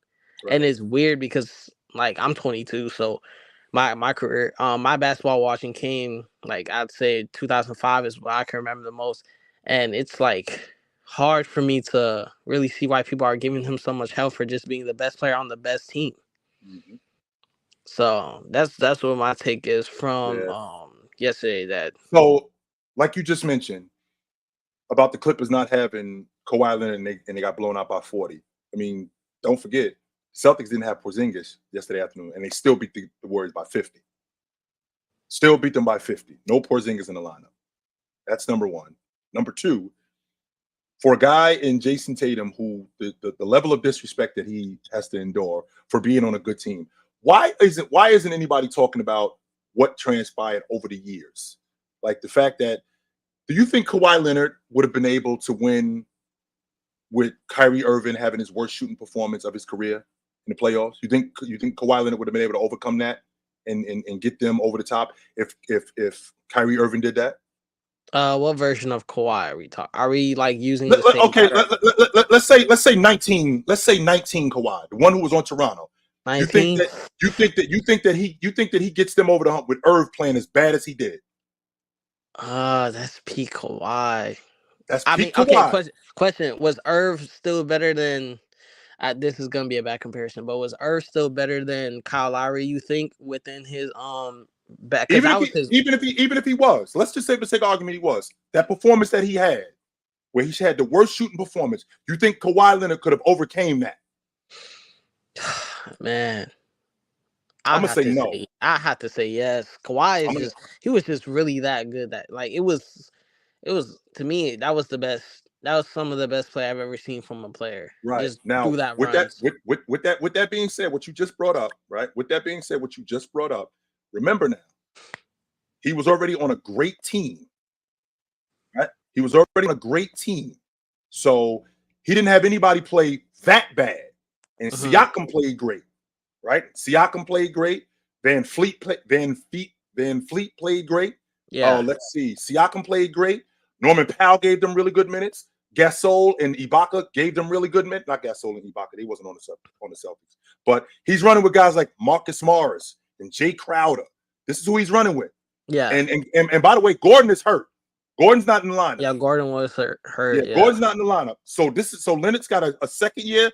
Speaker 2: And it's weird because like I'm 22, so my career, my basketball watching came like I'd say 2005 is what I can remember the most, and it's like hard for me to really see why people are giving him so much hell for just being the best player on the best team. So that's what my take is from yesterday. That
Speaker 1: So, like you just mentioned about the Clippers not having Kawhi Leonard and they got blown out by 40. I mean, don't forget, Celtics didn't have Porzingis yesterday afternoon, and they still beat the Warriors by 50. Still beat them by 50. No Porzingis in the lineup. That's number one. Number two, for a guy in Jason Tatum, who the level of disrespect that he has to endure for being on a good team, why isn't anybody talking about what transpired over the years? Like the fact that, do you think Kawhi Leonard would have been able to win with Kyrie Irving having his worst shooting performance of his career in the playoffs? You think Kawhi Leonard would have been able to overcome that and get them over the top if Kyrie Irving did that?
Speaker 2: what version of Kawhi are we talking? Are we like using the same?
Speaker 1: Okay, let's say 19. Let's say 19 Kawhi, the one who was on Toronto.
Speaker 2: 19.
Speaker 1: You think that he gets them over the hump with Irv playing as bad as he did?
Speaker 2: That's peak Kawhi.
Speaker 1: That's
Speaker 2: I
Speaker 1: peak
Speaker 2: mean, okay.
Speaker 1: Kawhi.
Speaker 2: Question: was Irv still better than? this is gonna be a bad comparison, but was Irv still better than Kyle Lowry? You think within his back? Because that was his.
Speaker 1: Even if he was, let's just say for the sake of argument, he was that performance that he had, where he had the worst shooting performance. You think Kawhi Leonard could have overcame that?
Speaker 2: Man,
Speaker 1: I'm gonna say no.
Speaker 2: I have to say yes. Kawhi is he was just really that good. That like it was to me that was the best. That was some of the best play I've ever seen from a player.
Speaker 1: Right
Speaker 2: just
Speaker 1: now,
Speaker 2: do that
Speaker 1: with
Speaker 2: runs.
Speaker 1: that being said, what you just brought up, right? With that being said, what you just brought up, remember now, he was already on a great team, right? He was already on a great team, so he didn't have anybody play that bad. And Siakam played great, right? Siakam played great. Van Fleet played great.
Speaker 2: Yeah.
Speaker 1: Let's see. Siakam played great. Norman Powell gave them really good minutes. Gasol and Ibaka gave them really good minutes. Not Gasol and Ibaka. They wasn't on the Celtics. But he's running with guys like Marcus Morris and Jay Crowder. This is who he's running with.
Speaker 2: Yeah.
Speaker 1: And by the way, Gordon is hurt. Gordon's not in the lineup.
Speaker 2: Yeah, Gordon was hurt.
Speaker 1: Yeah, Gordon's not in the lineup. So Leonard's got a second year.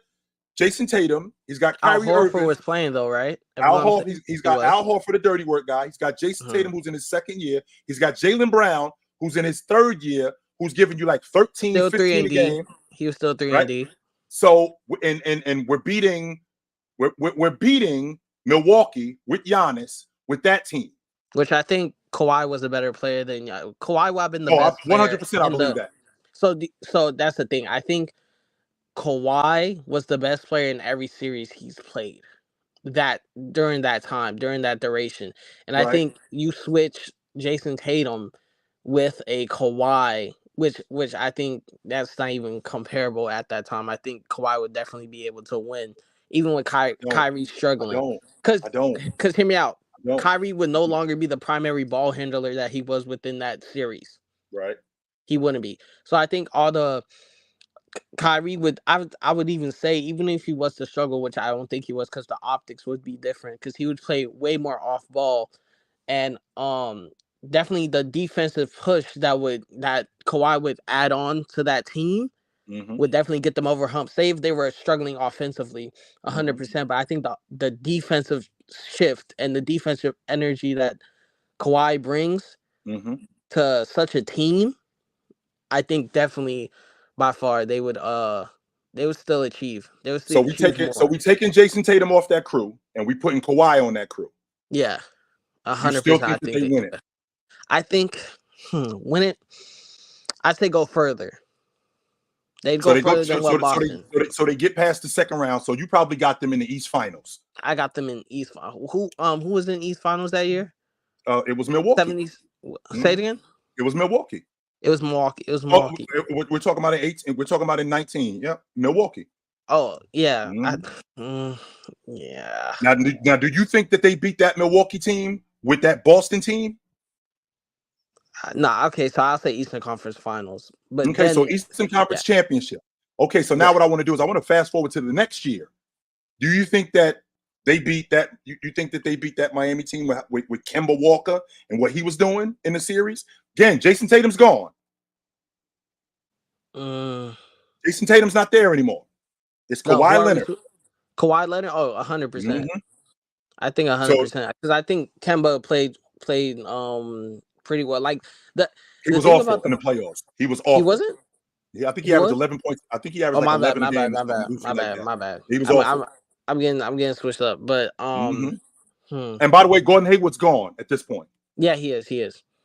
Speaker 1: Jason Tatum. He's got Kyrie
Speaker 2: Al Horford
Speaker 1: Irving.
Speaker 2: was playing though, right?
Speaker 1: Al Horford. He's got Al Horford, the dirty work guy. He's got Jason Tatum, who's in his second year. He's got Jaylen Brown, who's in his third year, who's giving you like 13,
Speaker 2: still
Speaker 1: 15 a game.
Speaker 2: He was still 3
Speaker 1: right?
Speaker 2: and D.
Speaker 1: So and we're beating Milwaukee with Giannis with that team.
Speaker 2: Which I think Kawhi was a better player than Kawhi would have been the best.
Speaker 1: 100%. I believe that.
Speaker 2: So that's the thing. I think Kawhi was the best player in every series he's played. That during that time, during that duration, and I think you switch Jason Tatum with a Kawhi, which I think that's not even comparable at that time. I think Kawhi would definitely be able to win, even with Kyrie struggling. Because hear me out. Kyrie would no longer be the primary ball handler that he was within that series.
Speaker 1: Right.
Speaker 2: He wouldn't be. So I think all the Kyrie would I would even say, even if he was to struggle, which I don't think he was, because the optics would be different, because he would play way more off ball, and definitely the defensive push that Kawhi would add on to that team would definitely get them over hump. Say if they were struggling offensively 100%, but I think the defensive shift and the defensive energy that Kawhi brings to such a team, I think definitely by far they would still achieve. They would still
Speaker 1: we taking Jason Tatum off that crew and we putting Kawhi on that crew.
Speaker 2: Yeah. 100%.
Speaker 1: Still think they win it.
Speaker 2: I think win it. I'd say go further. They'd go further than what Boston.
Speaker 1: So they get past the second round. So you probably got them in the East Finals.
Speaker 2: I got them in East. Who was in East Finals that year?
Speaker 1: It was Milwaukee.
Speaker 2: 70s. Say it again.
Speaker 1: It was Milwaukee.
Speaker 2: It was Milwaukee.
Speaker 1: We're talking about in 18. We're talking about in 19. Yeah, Milwaukee.
Speaker 2: Oh yeah. Yeah.
Speaker 1: Now, do you think that they beat that Milwaukee team with that Boston team?
Speaker 2: Nah. Okay, so I'll say Eastern Conference Finals. But
Speaker 1: okay, so Eastern Conference Championship. Okay, so now what I want to do is I want to fast forward to the next year. Do you think that they beat that? You think that they beat that Miami team with Kemba Walker and what he was doing in the series? Again, Jason Tatum's gone. Jason Tatum's not there anymore. It's Kawhi Leonard.
Speaker 2: Kawhi Leonard? Oh, 100%. I think 100%. Because I think Kemba played pretty well. Like
Speaker 1: he was awful in the playoffs. He was awful.
Speaker 2: He wasn't?
Speaker 1: Yeah, I think he averaged 11 points. I think he averaged 11
Speaker 2: my
Speaker 1: games.
Speaker 2: My bad.
Speaker 1: He was awful.
Speaker 2: I'm getting switched up. But
Speaker 1: and by the way, Gordon Hayward's gone at this point.
Speaker 2: Yeah, he is.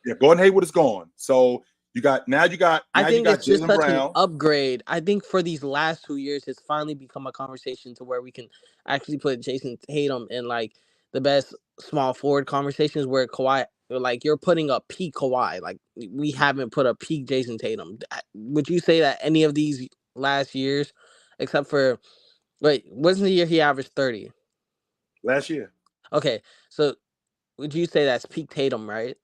Speaker 1: Yeah, Gordon Hayward is gone. So I
Speaker 2: think it's just such an upgrade. I think for these last 2 years, it's finally become a conversation to where we can actually put Jason Tatum in like the best small forward conversations, where Kawhi, like you're putting a peak Kawhi. Like we haven't put a peak Jason Tatum. Would you say that any of these last years, except for wasn't the year he averaged 30?
Speaker 1: Last year.
Speaker 2: Okay, so would you say that's peak Tatum, right?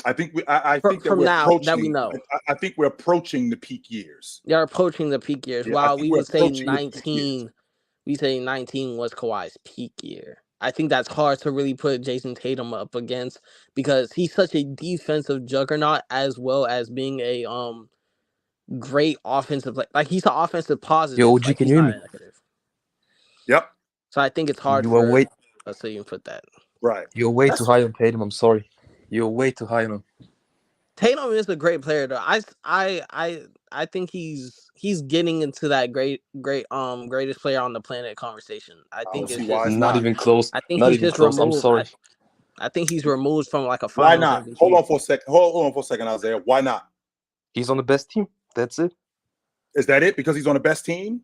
Speaker 1: I think we know. I think we're approaching the peak years.
Speaker 2: They're approaching the peak years. Yeah, while we would say 19, we say 19 was Kawhi's peak year. I think that's hard to really put Jason Tatum up against, because he's such a defensive juggernaut, as well as being a great offensive play. Like he's an offensive positive.
Speaker 3: Yo, OG,
Speaker 2: Like
Speaker 3: can
Speaker 2: he's
Speaker 3: you hear
Speaker 2: not
Speaker 3: me?
Speaker 2: a negative.
Speaker 1: Yep.
Speaker 2: So I think it's hard
Speaker 3: You are
Speaker 2: for
Speaker 3: way
Speaker 2: us to even put that.
Speaker 1: Right.
Speaker 3: You're way
Speaker 1: That's-
Speaker 3: too high on Tatum. I'm sorry. You're way too high on him.
Speaker 2: Tatum is a great player though. I think he's getting into that greatest player on the planet conversation. I
Speaker 1: I
Speaker 2: think
Speaker 1: don't see
Speaker 2: it's
Speaker 1: why it's
Speaker 2: just
Speaker 3: Not
Speaker 1: not.
Speaker 3: even close.
Speaker 2: I think
Speaker 3: Not
Speaker 2: he's
Speaker 3: even
Speaker 2: just
Speaker 3: close. I'm
Speaker 2: removed.
Speaker 3: sorry.
Speaker 2: I think he's removed from like a
Speaker 1: Why
Speaker 2: finals
Speaker 1: not?
Speaker 2: MVP.
Speaker 1: Hold on for a second. Hold on for a second, Isaiah. Why not?
Speaker 3: He's on the best team. That's it.
Speaker 1: Is that it? Because he's on the best team?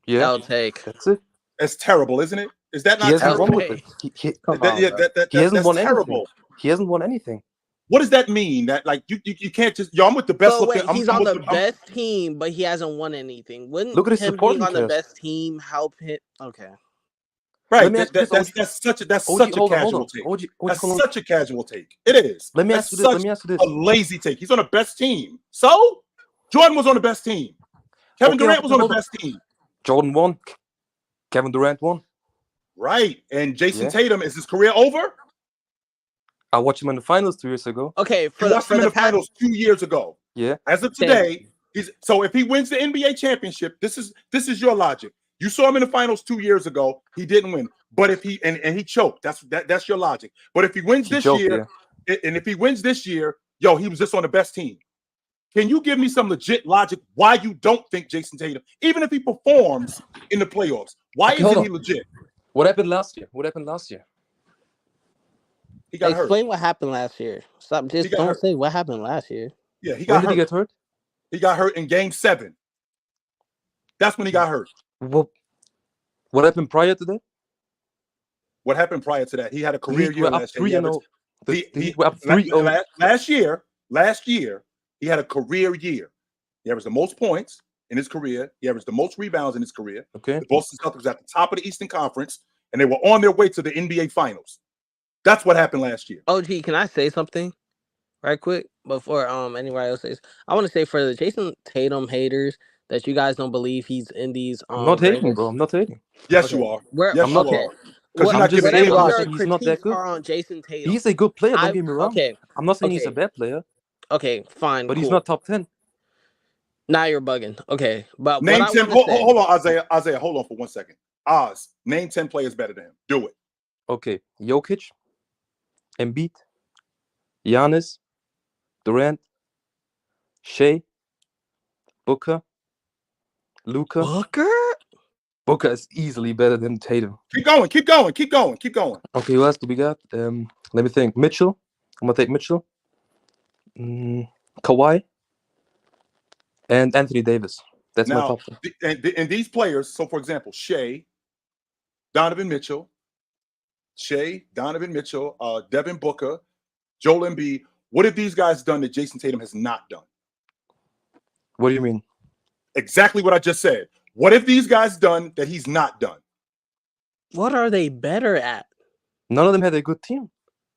Speaker 3: Yeah,
Speaker 2: I'll take.
Speaker 3: that's it.
Speaker 1: That's terrible, isn't it? Is that
Speaker 3: He
Speaker 1: not
Speaker 3: hasn't won
Speaker 1: terrible?
Speaker 3: with it. He
Speaker 2: Come on, bro.
Speaker 3: hasn't
Speaker 1: That's
Speaker 3: won anything.
Speaker 1: terrible.
Speaker 3: He hasn't won anything.
Speaker 1: What does that mean? That like you can't just I'm with the best
Speaker 2: So
Speaker 1: looking.
Speaker 2: wait, he's on the best team, but he hasn't won anything. Wouldn't
Speaker 3: Look at his
Speaker 2: him being
Speaker 3: supporting
Speaker 2: on the
Speaker 3: cast.
Speaker 2: best team help him? Okay.
Speaker 1: right.
Speaker 3: Let me ask you this,
Speaker 1: That's such a
Speaker 3: OG, hold
Speaker 1: casual
Speaker 3: on.
Speaker 1: take.
Speaker 3: OG,
Speaker 1: That's
Speaker 3: hold on.
Speaker 1: such a casual take. It is.
Speaker 3: Let me
Speaker 1: That's
Speaker 3: ask you this. Let me ask you this.
Speaker 1: a lazy take. He's on the best team. So Jordan was on the best team. Kevin
Speaker 3: Okay,
Speaker 1: Durant was on the
Speaker 3: hold on.
Speaker 1: best team.
Speaker 3: Jordan won. Kevin Durant won.
Speaker 1: Right. And Jason
Speaker 3: Yeah.
Speaker 1: Tatum, is his career over?
Speaker 3: I watched him in the finals 2 years ago.
Speaker 2: Okay.
Speaker 1: You watched him in the finals 2 years ago.
Speaker 3: Yeah.
Speaker 1: As of today, so if he wins the NBA championship, this is your logic. You saw him in the finals 2 years ago. He didn't win. But if he and he choked, that's your logic. But if he wins this year, and if he wins this year, yo, he was just on the best team. Can you give me some legit logic why you don't think Jason Tatum, even if he performs in the playoffs, why isn't he legit?
Speaker 3: What happened last year?
Speaker 1: He got
Speaker 2: Explain
Speaker 1: hurt.
Speaker 2: what happened last year. Stop. Just don't say what happened last year.
Speaker 1: Yeah, he got
Speaker 3: When
Speaker 1: hurt.
Speaker 3: did he get hurt?
Speaker 1: He got hurt in Game 7. That's when he got hurt.
Speaker 3: What happened prior to that?
Speaker 1: What happened prior to that? He had a career year last year.
Speaker 3: He were up 3-0.
Speaker 1: Last year, he had a career year. He averaged the most points in his career. He averaged the most rebounds in his career.
Speaker 3: Okay.
Speaker 1: The Boston Celtics was at the top of the Eastern Conference, and they were on their way to the NBA Finals. That's what happened last year.
Speaker 2: OG, can I say something right quick before anybody else says? I want to say for the Jason Tatum haters that you guys don't believe he's in these
Speaker 3: I'm not hating, bro. I'm not hating.
Speaker 1: Yes, you are. Yes, you are. Because you're not giving
Speaker 3: saying
Speaker 1: logic.
Speaker 3: he's not that good.
Speaker 2: Are on Jason Tatum.
Speaker 3: He's a good player. Don't get me wrong.
Speaker 2: Okay.
Speaker 3: I'm not saying he's a bad player.
Speaker 2: Okay, fine.
Speaker 3: But he's not top 10.
Speaker 2: Now you're bugging. Okay, but
Speaker 1: name 10. Hold on, Isaiah. Isaiah, hold on for 1 second. Oz, name 10 players better than him. Do it.
Speaker 3: Okay, Jokic, Embiid, Giannis, Durant, Shea, Booker, Luka. Booker is easily better than Tatum.
Speaker 1: Keep going.
Speaker 3: Okay, who else do we got? Let me think. Mitchell. I'm gonna take Mitchell. Kawhi. And Anthony Davis. That's my top 10.
Speaker 1: And these players, so for example, Shea, Donovan Mitchell, Devin Booker, Joel Embiid. What have these guys done that Jason Tatum has not done?
Speaker 3: What do you mean?
Speaker 1: Exactly what I just said. What have these guys done that he's not done?
Speaker 2: What are they better at?
Speaker 3: None of them had a good team.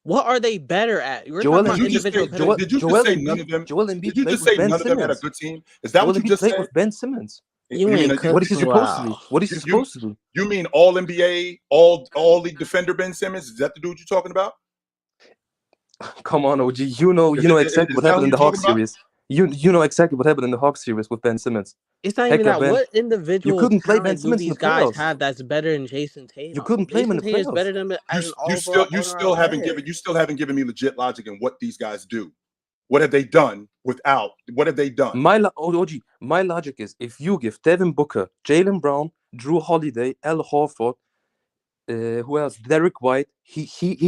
Speaker 2: What are they better at?
Speaker 1: Did you just say none of them? Did you just say none of them had a good team? Is that what you just said?
Speaker 3: With Ben Simmons.
Speaker 1: What
Speaker 3: is he supposed to do? What is he supposed to do?
Speaker 1: You mean all NBA, all league defender Ben Simmons? Is that the dude you're talking about?
Speaker 3: Come on, OG. You know exactly what happened in the Hawks series. You know exactly what happened in the Hawks series with Ben Simmons.
Speaker 2: It's not even that. What individual
Speaker 3: you couldn't play Ben Simmons in the playoffs.
Speaker 2: Guys have that's better than Jason Tatum?
Speaker 3: You couldn't play him in the playoffs.
Speaker 2: Is better than
Speaker 1: you still haven't given me legit logic in what these guys do. What have they done without? What have they done?
Speaker 3: My logic is if you give Devin Booker, Jaylen Brown, Drew Holiday, Al Horford, who else? Derek White, he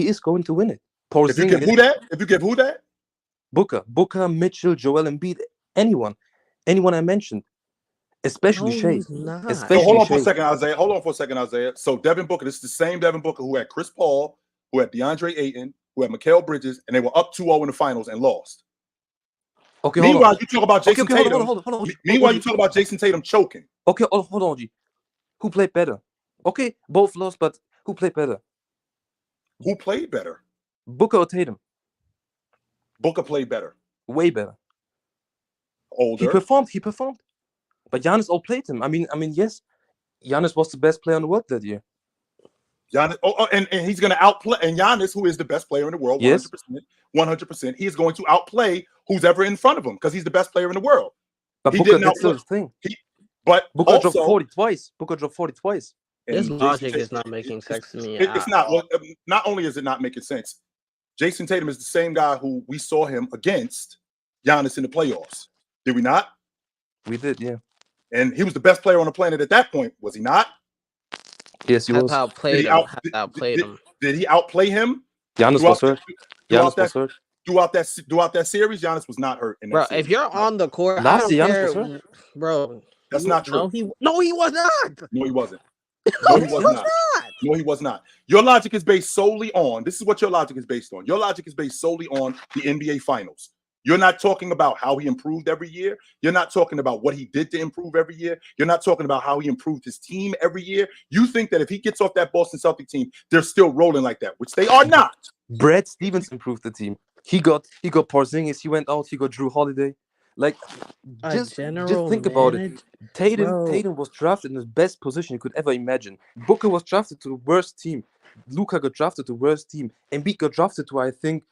Speaker 3: is going to win it.
Speaker 1: If you give who that?
Speaker 3: Booker, Mitchell, Joel Embiid, anyone I mentioned, especially Shea.
Speaker 1: So hold on for a second, Isaiah. So Devin Booker, this is the same Devin Booker who had Chris Paul, who had DeAndre Ayton, who had Mikal Bridges, and they were up 2-0 in the finals and lost.
Speaker 3: Okay.
Speaker 1: Meanwhile, you talk about Jason Tatum.
Speaker 3: Hold on.
Speaker 1: Meanwhile, you talk about Jason Tatum choking.
Speaker 3: Okay, hold on, G. Who played better? Okay, both lost, but who played better?
Speaker 1: Who played better?
Speaker 3: Booker or Tatum?
Speaker 1: Booker played better.
Speaker 3: Way better.
Speaker 1: Older.
Speaker 3: He performed. But Giannis outplayed him. I mean, yes, Giannis was the best player in the world that year.
Speaker 1: Giannis, and he's going to outplay. And Giannis, who is the best player in the world, 100%, he is going to outplay who's ever in front of him because he's the best player in the world.
Speaker 3: But
Speaker 1: He
Speaker 3: Booker
Speaker 1: didn't
Speaker 3: did still
Speaker 1: outlook.
Speaker 3: the thing.
Speaker 1: But
Speaker 3: Booker dropped
Speaker 1: also,
Speaker 3: 40 twice. Booker dropped 40 twice.
Speaker 2: This
Speaker 1: and
Speaker 2: logic is not making sense to me.
Speaker 1: It's not. Well, not only is it not making sense, Jason Tatum is the same guy who we saw him against Giannis in the playoffs. Did we not?
Speaker 3: We did, yeah.
Speaker 1: And he was the best player on the planet at that point, was he not?
Speaker 3: Yes, he
Speaker 2: Has
Speaker 3: was.
Speaker 2: outplayed him. Has outplayed him.
Speaker 1: Did he outplay him?
Speaker 3: Giannis was hurt.
Speaker 1: Throughout
Speaker 3: Giannis was hurt.
Speaker 1: that series, Giannis was not hurt in that
Speaker 2: Bro,
Speaker 1: series.
Speaker 2: if you're on the court,
Speaker 3: Last
Speaker 2: I don't
Speaker 3: year, Giannis
Speaker 2: care,
Speaker 3: was hurt.
Speaker 2: bro.
Speaker 1: That's not true.
Speaker 2: No, he was not.
Speaker 1: No, he wasn't.
Speaker 2: No,
Speaker 1: No, he was not. No, he was not. Your logic is based solely on, this is what your logic is based on. Your logic is based solely on the NBA Finals. You're not talking about how he improved every year. You're not talking about what he did to improve every year. You're not talking about how he improved his team every year. You think that if he gets off that Boston Celtics team, they're still rolling like that, which they are not.
Speaker 3: Brad Stevens improved the team. He got Porzingis. He went out. He got Drew Holiday. Like, just think about it. Tatum was drafted in the best position you could ever imagine. Booker was drafted to the worst team. Luka got drafted to the worst team. Embiid got drafted to, I think,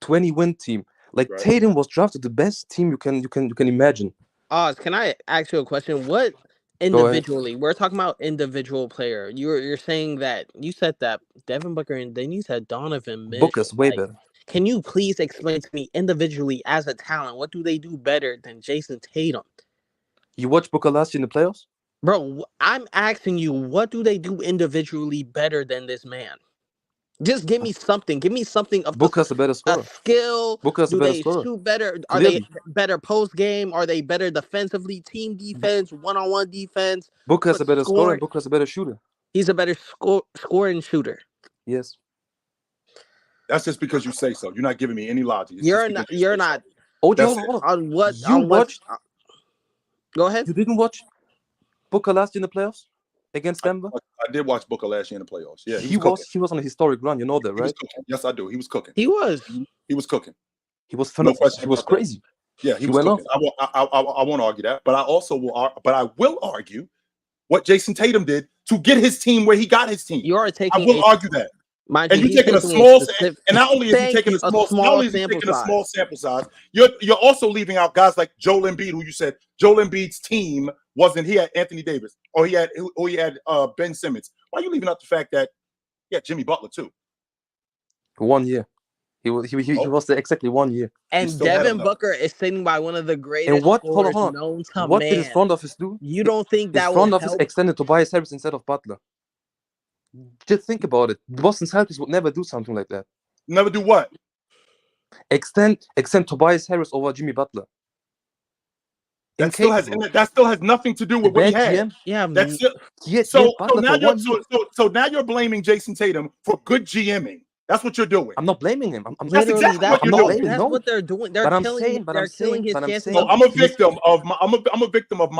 Speaker 3: 20-win team. Like, right. Tatum was drafted the best team you can imagine.
Speaker 2: Oz, can I ask you a question? What individually? We're talking about individual player. You're saying that you said that Devin Booker and then you said Donovan Mitchell.
Speaker 3: Booker's way better.
Speaker 2: Can you please explain to me individually as a talent, what do they do better than Jason Tatum?
Speaker 3: You watched Booker last year in the playoffs?
Speaker 2: Bro, I'm asking you, what do they do individually better than this man? Just give me something. Give me something of
Speaker 3: Booker's a better scorer.
Speaker 2: A skill.
Speaker 3: Booker's
Speaker 2: do
Speaker 3: a better
Speaker 2: they
Speaker 3: scorer.
Speaker 2: shoot better? Are
Speaker 3: Clearly.
Speaker 2: they better post game? Are they better defensively? Team defense, one-on-one defense.
Speaker 3: Booker's a better scorer and Booker's a better shooter.
Speaker 2: He's a better scoring shooter.
Speaker 3: Yes.
Speaker 1: That's just because you say so. You're not giving me any logic.
Speaker 2: You're not.
Speaker 3: Oh,
Speaker 2: on what?
Speaker 3: You watched?
Speaker 2: Go ahead.
Speaker 3: You didn't watch Booker last year in the playoffs against Denver?
Speaker 1: I did watch Booker last year in the playoffs. Yeah,
Speaker 3: he was on a historic run. You know that, right?
Speaker 1: Yes, I do. He was cooking.
Speaker 2: He was
Speaker 1: cooking.
Speaker 3: He was phenomenal. He was crazy.
Speaker 1: Yeah, he was cooking. I won't argue that, but I also will. But I will argue what Jason Tatum did to get his team where he got his team.
Speaker 2: You are taking.
Speaker 1: I will argue that.
Speaker 2: And
Speaker 1: you're taking a small, and not only is he taking a small sample size, you're also leaving out guys like Joel Embiid, who you said Joel Embiid's team wasn't. He had Anthony Davis, or he had Ben Simmons. Why are you leaving out the fact that he had Jimmy Butler too?
Speaker 3: 1 year, he was there exactly 1 year.
Speaker 2: And Devin Booker is sitting by one of the greatest.
Speaker 3: And what?
Speaker 2: Hold
Speaker 3: on. What did his front office do?
Speaker 2: You don't think that
Speaker 3: his front office extended Tobias Harris instead of Butler? Just think about it. The Boston Celtics would never do something like that.
Speaker 1: Never do what?
Speaker 3: Extend Tobias Harris over Jimmy Butler.
Speaker 1: That still has nothing to do with what he had.
Speaker 2: Yeah,
Speaker 1: that's so now you're blaming Jason Tatum for good GMing. That's what you're doing.
Speaker 3: I'm not blaming him.
Speaker 1: That's exactly what you're doing.
Speaker 2: That's what they're doing. They're killing his chances.
Speaker 1: No, I'm a victim of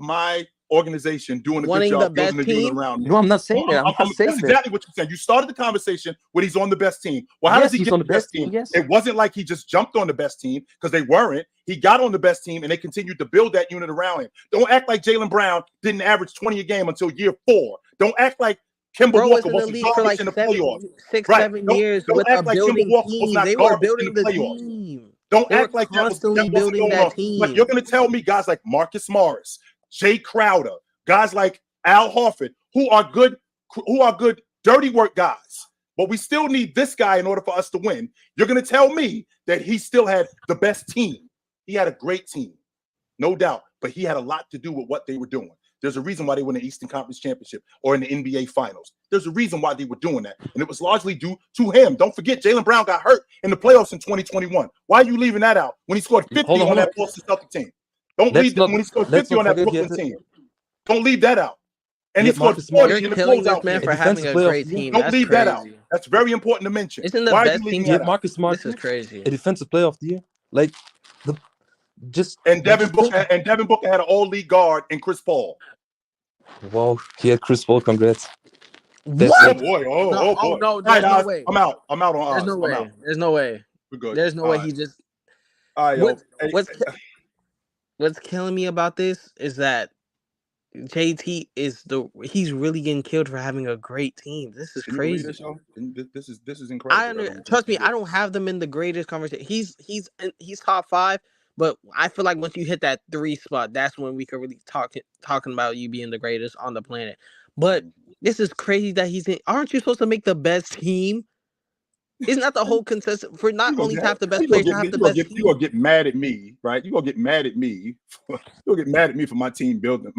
Speaker 1: my organization doing a good job building the unit around me.
Speaker 3: No, I'm not saying that.
Speaker 1: That's exactly what you're saying. You started the conversation when he's on the best team. Well, how does he get on the best team?
Speaker 3: Yes.
Speaker 1: It wasn't like he just jumped on the best team because they weren't. He got on the best team and they continued to build that unit around him. Don't act like Jaylen Brown didn't average 20 a game until year 4. Don't act like Kemba Walker was garbage in the playoffs.
Speaker 2: 6-7 years with a building team. They were building the team.
Speaker 1: Don't act like that was building that team. But you're going to tell me guys like Marcus Morris, Jay Crowder, guys like Al Horford, who are good dirty work guys. But we still need this guy in order for us to win. You're going to tell me that he still had the best team. He had a great team, no doubt. But he had a lot to do with what they were doing. There's a reason why they won the Eastern Conference Championship or in the NBA Finals. There's a reason why they were doing that. And it was largely due to him. Don't forget, Jaylen Brown got hurt in the playoffs in 2021. Why are you leaving that out when he scored 50 on that Boston Celtics team? Don't leave that when he scored 50 on that Brooklyn team. Don't leave that out. And he scored 40 in the closeout
Speaker 2: man for having a great team.
Speaker 1: Don't leave that out. That's very important to mention.
Speaker 2: Isn't the best team
Speaker 3: yet? Marcus Smart.
Speaker 2: This is crazy.
Speaker 3: A defensive player of the year. Like
Speaker 1: Devin Booker had an all-league guard in Chris Paul.
Speaker 3: Wow, he had Chris Paul. Congrats.
Speaker 1: What? Oh boy! Oh boy!
Speaker 2: No, there's no way.
Speaker 1: I'm out on Oz.
Speaker 2: There's no way. There's no way.
Speaker 1: We're good.
Speaker 2: There's no way he just.
Speaker 1: All right,
Speaker 2: what's killing me about this is that JT he's really getting killed for having a great team. This is crazy.
Speaker 1: This is incredible.
Speaker 2: Trust me, I don't have them in the greatest conversation. He's top 5, But I feel like once you hit that 3 spot, that's when we could really talking about you being the greatest on the planet. But this is crazy that he's in. Aren't you supposed to make the best team? Isn't that the whole consensus for not only to have the best players, to have the best team?
Speaker 1: You gonna get mad at me, right? You gonna get mad at me. You'll get mad at me for my team building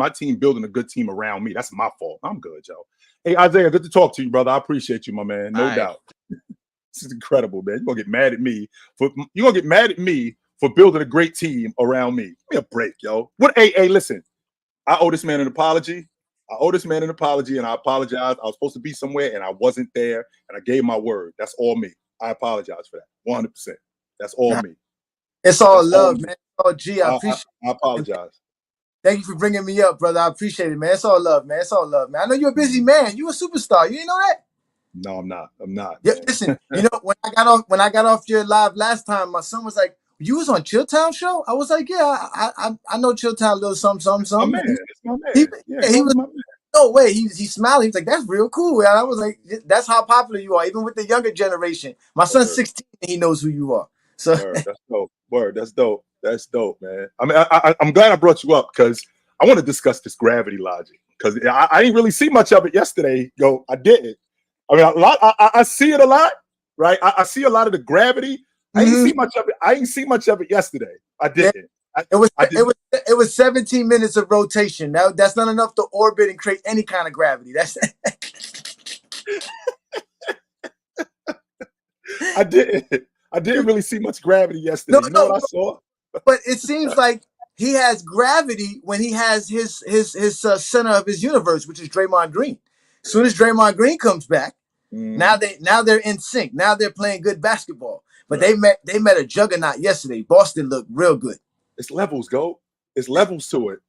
Speaker 1: a good team around me. That's my fault. I'm good, Joe. Hey, Isaiah, good to talk to you, brother. I appreciate you, my man. No doubt. This is incredible, man. You're gonna get mad at me for building a great team around me. Give me a break, yo. Hey, listen. I owe this man an apology. And I apologize. I was supposed to be somewhere and I wasn't there, and I gave my word. That's all me. I apologize for that. 100%. That's all me.
Speaker 4: It's all love, man. Oh, gee, I appreciate it.
Speaker 1: I apologize.
Speaker 4: Thank you for bringing me up, brother. I appreciate it, man. It's all love, man. It's all love, man. I know you're a busy man. You're a superstar. You didn't know that?
Speaker 1: No, I'm not.
Speaker 4: Yeah, listen, when I got off your live last time, my son was like, "You was on Chilltown show?" I was like, "Yeah, I know Chilltown a little something."
Speaker 1: It's my man.
Speaker 4: He was my man. No way. He smiled. He was like, "That's real cool." And I was like, "That's how popular you are, even with the younger generation." My son's 16 and he knows who you are. So
Speaker 1: that's dope. That's dope, man. I mean, I'm glad I brought you up because I want to discuss this gravity logic because I didn't really see much of it yesterday. I didn't. I mean, I see it a lot, right? I see a lot of the gravity. I didn't see much of it. I didn't see much of it yesterday. I didn't.
Speaker 4: It was 17 minutes of rotation. That's not enough to orbit and create any kind of gravity. That's
Speaker 1: I didn't really see much gravity yesterday. You know what I saw?
Speaker 4: But it seems like he has gravity when he has his center of his universe, which is Draymond Green. As soon as Draymond Green comes back, now they're in sync. Now they're playing good basketball. But they met a juggernaut yesterday. Boston looked real good.
Speaker 1: It's levels, go. It's levels to it.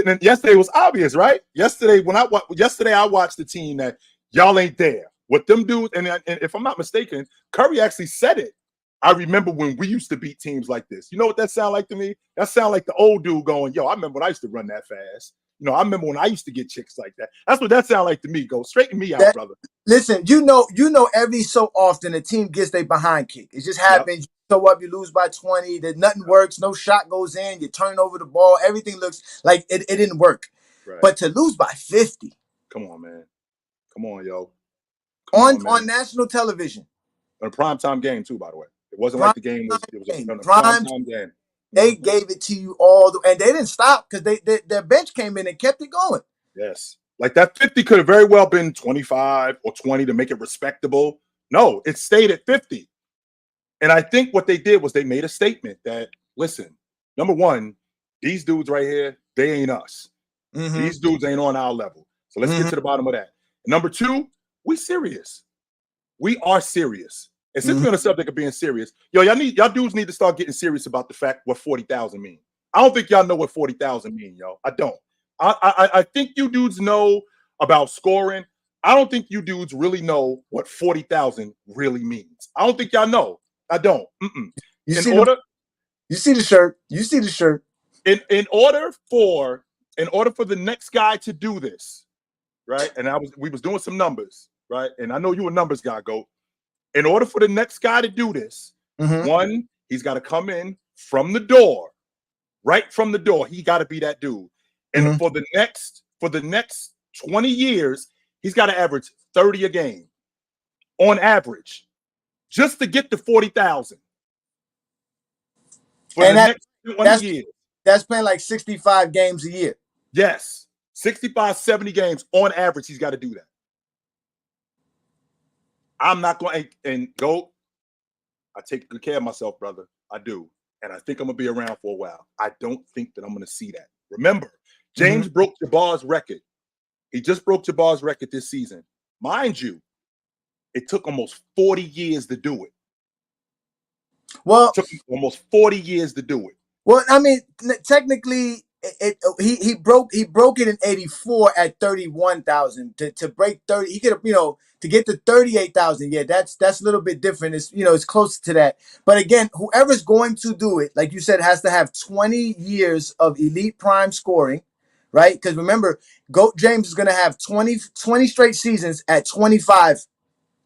Speaker 1: And yesterday was obvious, right? Yesterday I watched the team that y'all ain't there. What them dudes, and if I'm not mistaken, Curry actually said it. I remember when we used to beat teams like this. You know what that sound like to me? That sound like the old dude going, "Yo, I remember when I used to run that fast. I remember when I used to get chicks like that." That's what that sound like to me. Go straighten me out, brother.
Speaker 4: Listen, you know, every so often a team gets their behind kick. It just happens. You show up, you lose by 20. That nothing works. No shot goes in. You turn over the ball. Everything looks like it didn't work. Right. But to lose by 50.
Speaker 1: Come on, man. Come on, yo.
Speaker 4: On national television.
Speaker 1: On a primetime game, too, by the way. It wasn't like the game was a
Speaker 4: primetime game. They gave it to you and they didn't stop because their bench came in and kept it going.
Speaker 1: Yes. Like that 50 could have very well been 25 or 20 to make it respectable. No, it stayed at 50. And I think what they did was they made a statement that, listen, number one, these dudes right here, they ain't us. These dudes ain't on our level. So let's get to the bottom of that. Number two, we serious. We are serious. And since we're on the subject of being serious, y'all dudes need to start getting serious about the fact what 40,000 mean. I don't think y'all know what 40,000 mean, yo. I don't. I think you dudes know about scoring. I don't think you dudes really know what 40,000 really means. I don't think y'all know. I don't.
Speaker 4: You see the shirt. You see the shirt.
Speaker 1: In order for the next guy to do this, right? And we was doing some numbers, right? And I know you a numbers guy, Goat. In order for the next guy to do this, one, he's got to come in from the door, right from the door. He got to be that dude. And for the next 20 years, he's got to average 30 a game on average, just to get to 40,000. For the next 20 years.
Speaker 4: That's playing like 65 games a year.
Speaker 1: Yes. 65, 70 games on average, he's got to do that. I'm not going and go. I take good care of myself, brother. I do. And I think I'm going to be around for a while. I don't think that I'm going to see that. Remember, James broke Jabbar's record. He just broke Jabbar's record this season. Mind you, it took almost 40 years to do it.
Speaker 4: Well,
Speaker 1: it took almost 40 years to do it.
Speaker 4: Well, I mean, technically, he broke it in '84 at 31,000. To break 30, he could have, to get to 38,000. Yeah, that's a little bit different. It's close to that. But again, whoever's going to do it, like you said, has to have 20 years of elite prime scoring, right? Because remember, Goat James is going to have 20 straight seasons at 25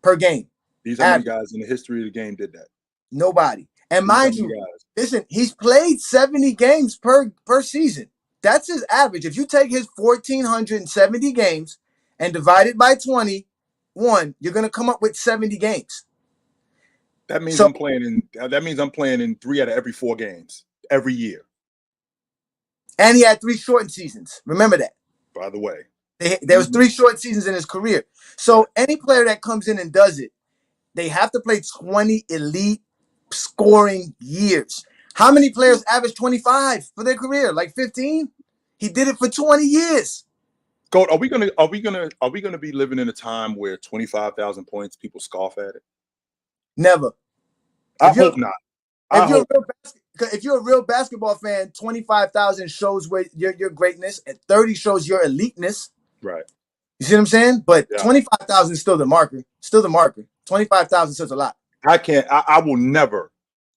Speaker 4: per game.
Speaker 1: These how many guys in the history of the game did that?
Speaker 4: Nobody. And mind you, Listen, he's played 70 games per season. That's his average. If you take his 1,470 games and divide it by 21, you're going to come up with 70 games.
Speaker 1: That means I'm playing in 3 out of every 4 games every year.
Speaker 4: And he had 3 shortened seasons. Remember that.
Speaker 1: By the way,
Speaker 4: there was 3 short seasons in his career. So any player that comes in and does it, they have to play 20 elite scoring years. How many players average 25 for their career? Like 15? He did it for 20 years.
Speaker 1: Goat, are we gonna be living in a time where 25,000 points people scoff at it?
Speaker 4: Never.
Speaker 1: I hope not.
Speaker 4: If you're a real basketball fan, 25,000 shows where your greatness, and 30 shows your eliteness.
Speaker 1: Right.
Speaker 4: You see what I'm saying? But 25,000 is still the marker. 25,000 says a lot.
Speaker 1: I will never,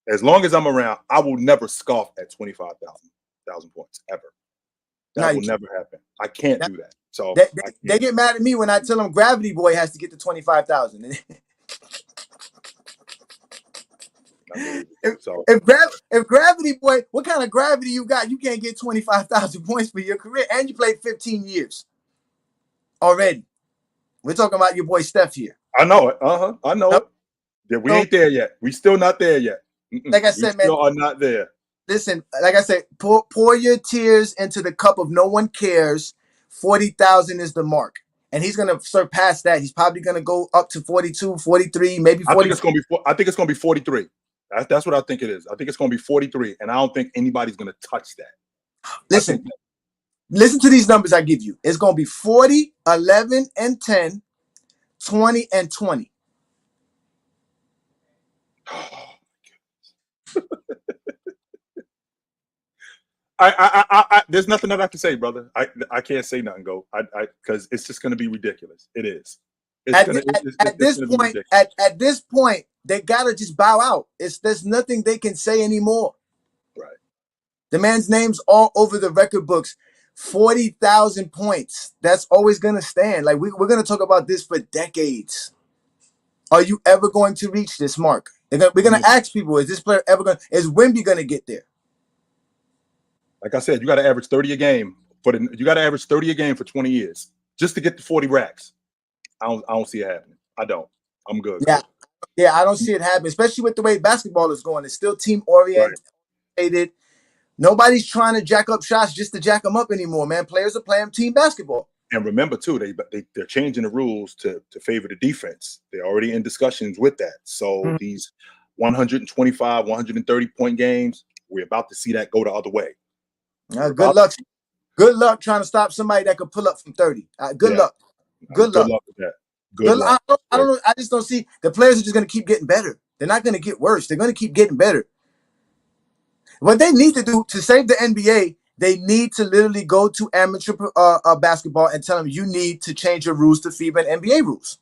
Speaker 1: as long as I'm around, I will never scoff at 25,000 points ever. That will never happen. I can't do that. So
Speaker 4: they get mad at me when I tell them Gravity Boy has to get to 25,000. If Gravity Boy, what kind of gravity you got? You can't get 25,000 points for your career, and you played 15 years already. We're talking about your boy Steph here.
Speaker 1: I know it. I know it. Yeah, we ain't there yet. We still not there yet.
Speaker 4: Like I said, man,
Speaker 1: still are not there.
Speaker 4: Listen, like I said, pour your tears into the cup of no one cares. 40,000 is the mark. And he's going to surpass that. He's probably going to go up to 42, 43, maybe 40.
Speaker 1: I think it's going to be 43. That's what I think it is. I think it's going to be 43, and I don't think anybody's going to touch that.
Speaker 4: Listen to these numbers I give you. It's going to be 40, 11, and 10, 20, and 20.
Speaker 1: There's nothing that I can say, brother. I can't say nothing, go. Because it's just going to be ridiculous. It is.
Speaker 4: At this point, they gotta just bow out. There's nothing they can say anymore.
Speaker 1: Right.
Speaker 4: The man's name's all over the record books. 40,000 points. That's always gonna stand. Like we're gonna talk about this for decades. Are you ever going to reach this mark? We're gonna ask people: is this player ever going? Is Wemby gonna get there?
Speaker 1: Like I said, you got to average 30 a game you got to average 30 a game for 20 years just to get to 40 racks. I don't see it happening. I don't. I'm good.
Speaker 4: Yeah, I don't see it happen, especially with the way basketball is going. It's still team oriented. Right. Nobody's trying to jack up shots just to jack them up anymore, man. Players are playing team basketball.
Speaker 1: And remember too, they're changing the rules to favor the defense. They're already in discussions with that. So these 125, 130 point games, we're about to see that go the other way.
Speaker 4: Good luck. Good luck trying to stop somebody that could pull up from 30. Good luck. Good luck with that. Good luck. I don't know. I just don't see the players are just going to keep getting better. They're not going to get worse. They're going to keep getting better. What they need to do to save the NBA, they need to literally go to amateur basketball and tell them you need to change your rules to FIBA and NBA rules.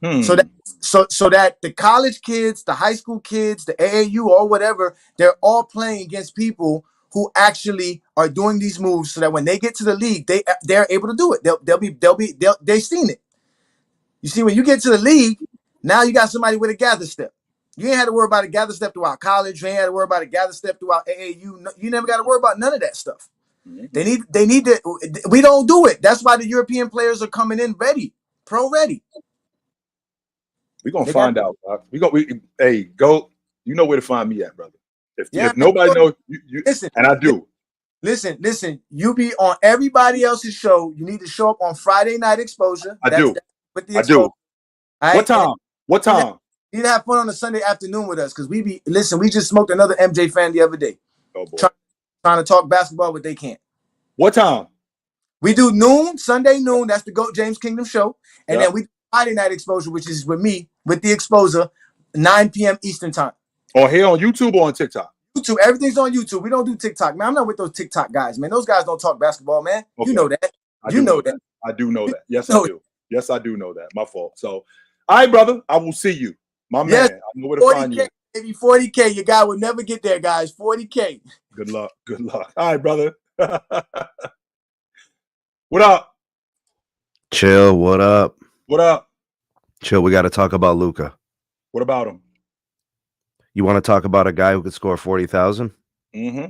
Speaker 4: So that the college kids, the high school kids, the AAU or whatever, they're all playing against people who actually are doing these moves, so that when they get to the league, they're able to do it. They've seen it. You see, when you get to the league, now you got somebody with a gather step. You ain't had to worry about a gather step throughout college. You ain't had to worry about a gather step throughout AAU. You never got to worry about none of that stuff. They need to. We don't do it. That's why the European players are coming in ready, pro ready.
Speaker 1: We're gonna find out. Hey, go. You know where to find me at, brother. If nobody knows, you listen, and I do.
Speaker 4: Listen. You be on everybody else's show. You need to show up on Friday Night Exposure.
Speaker 1: I do.
Speaker 4: Right?
Speaker 1: What time? What time?
Speaker 4: You need to have fun on a Sunday afternoon with us, because we just smoked another MJ fan the other day.
Speaker 1: Oh boy.
Speaker 4: Trying to talk basketball, but they can't.
Speaker 1: What time?
Speaker 4: We do Sunday noon. That's the GOAT James Kingdom show. And then we do Friday Night Exposure, which is with me, with the Exposer, 9 p.m. Eastern time.
Speaker 1: Or here on YouTube or on TikTok?
Speaker 4: YouTube. Everything's on YouTube. We don't do TikTok, man. I'm not with those TikTok guys, man. Those guys don't talk basketball, man. Okay. You know that.
Speaker 1: I do know that. Yes, I do. Yes, I do know that. My fault. So, all right, brother. I will see you. My man. I know where to find you.
Speaker 4: Maybe 40K. Your guy will never get there, guys. 40K.
Speaker 1: Good luck. Good luck. All right, brother. What up?
Speaker 5: Chill. What up?
Speaker 1: What up?
Speaker 5: Chill. We got to talk about Luka.
Speaker 1: What about him?
Speaker 5: You want to talk about a guy who could score 40,000?
Speaker 1: Mm-hmm.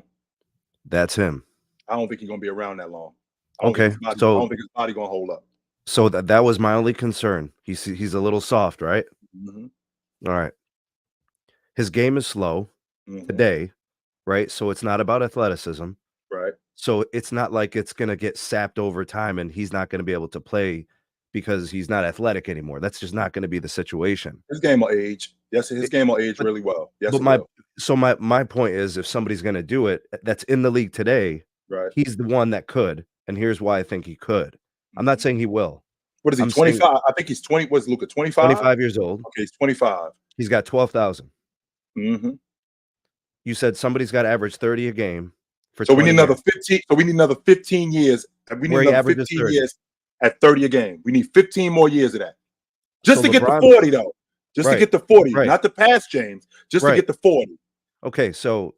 Speaker 5: That's him.
Speaker 1: I don't think he's gonna be around that long. I don't
Speaker 5: Okay,
Speaker 1: think his body gonna hold up.
Speaker 5: So that was my only concern. He's a little soft, right?
Speaker 1: Mm-hmm.
Speaker 5: All right. His game is slow today, right? So it's not about athleticism.
Speaker 1: Right.
Speaker 5: So it's not like it's gonna get sapped over time and he's not gonna be able to play because he's not athletic anymore. That's just not gonna be the situation.
Speaker 1: His game will age. Yes, his game will age really well. Yes,
Speaker 5: but my point is, if somebody's gonna do it that's in the league today,
Speaker 1: right,
Speaker 5: he's the one that could, and here's why I think he could. I'm not saying he will.
Speaker 1: What is he? 25? I think he's 20. What's Luka? 25?
Speaker 5: 25 years old.
Speaker 1: Okay, he's 25.
Speaker 5: He's got 12,000.
Speaker 1: Mm-hmm.
Speaker 5: You said somebody's got to average 30 a game for.
Speaker 1: So we need another 15. So we need another 15 years. We need another 15 years at 30 a game. We need 15 more years of that, just to get the 40 though. Just to get the 40, not to pass James. Just to get the 40.
Speaker 5: Okay, so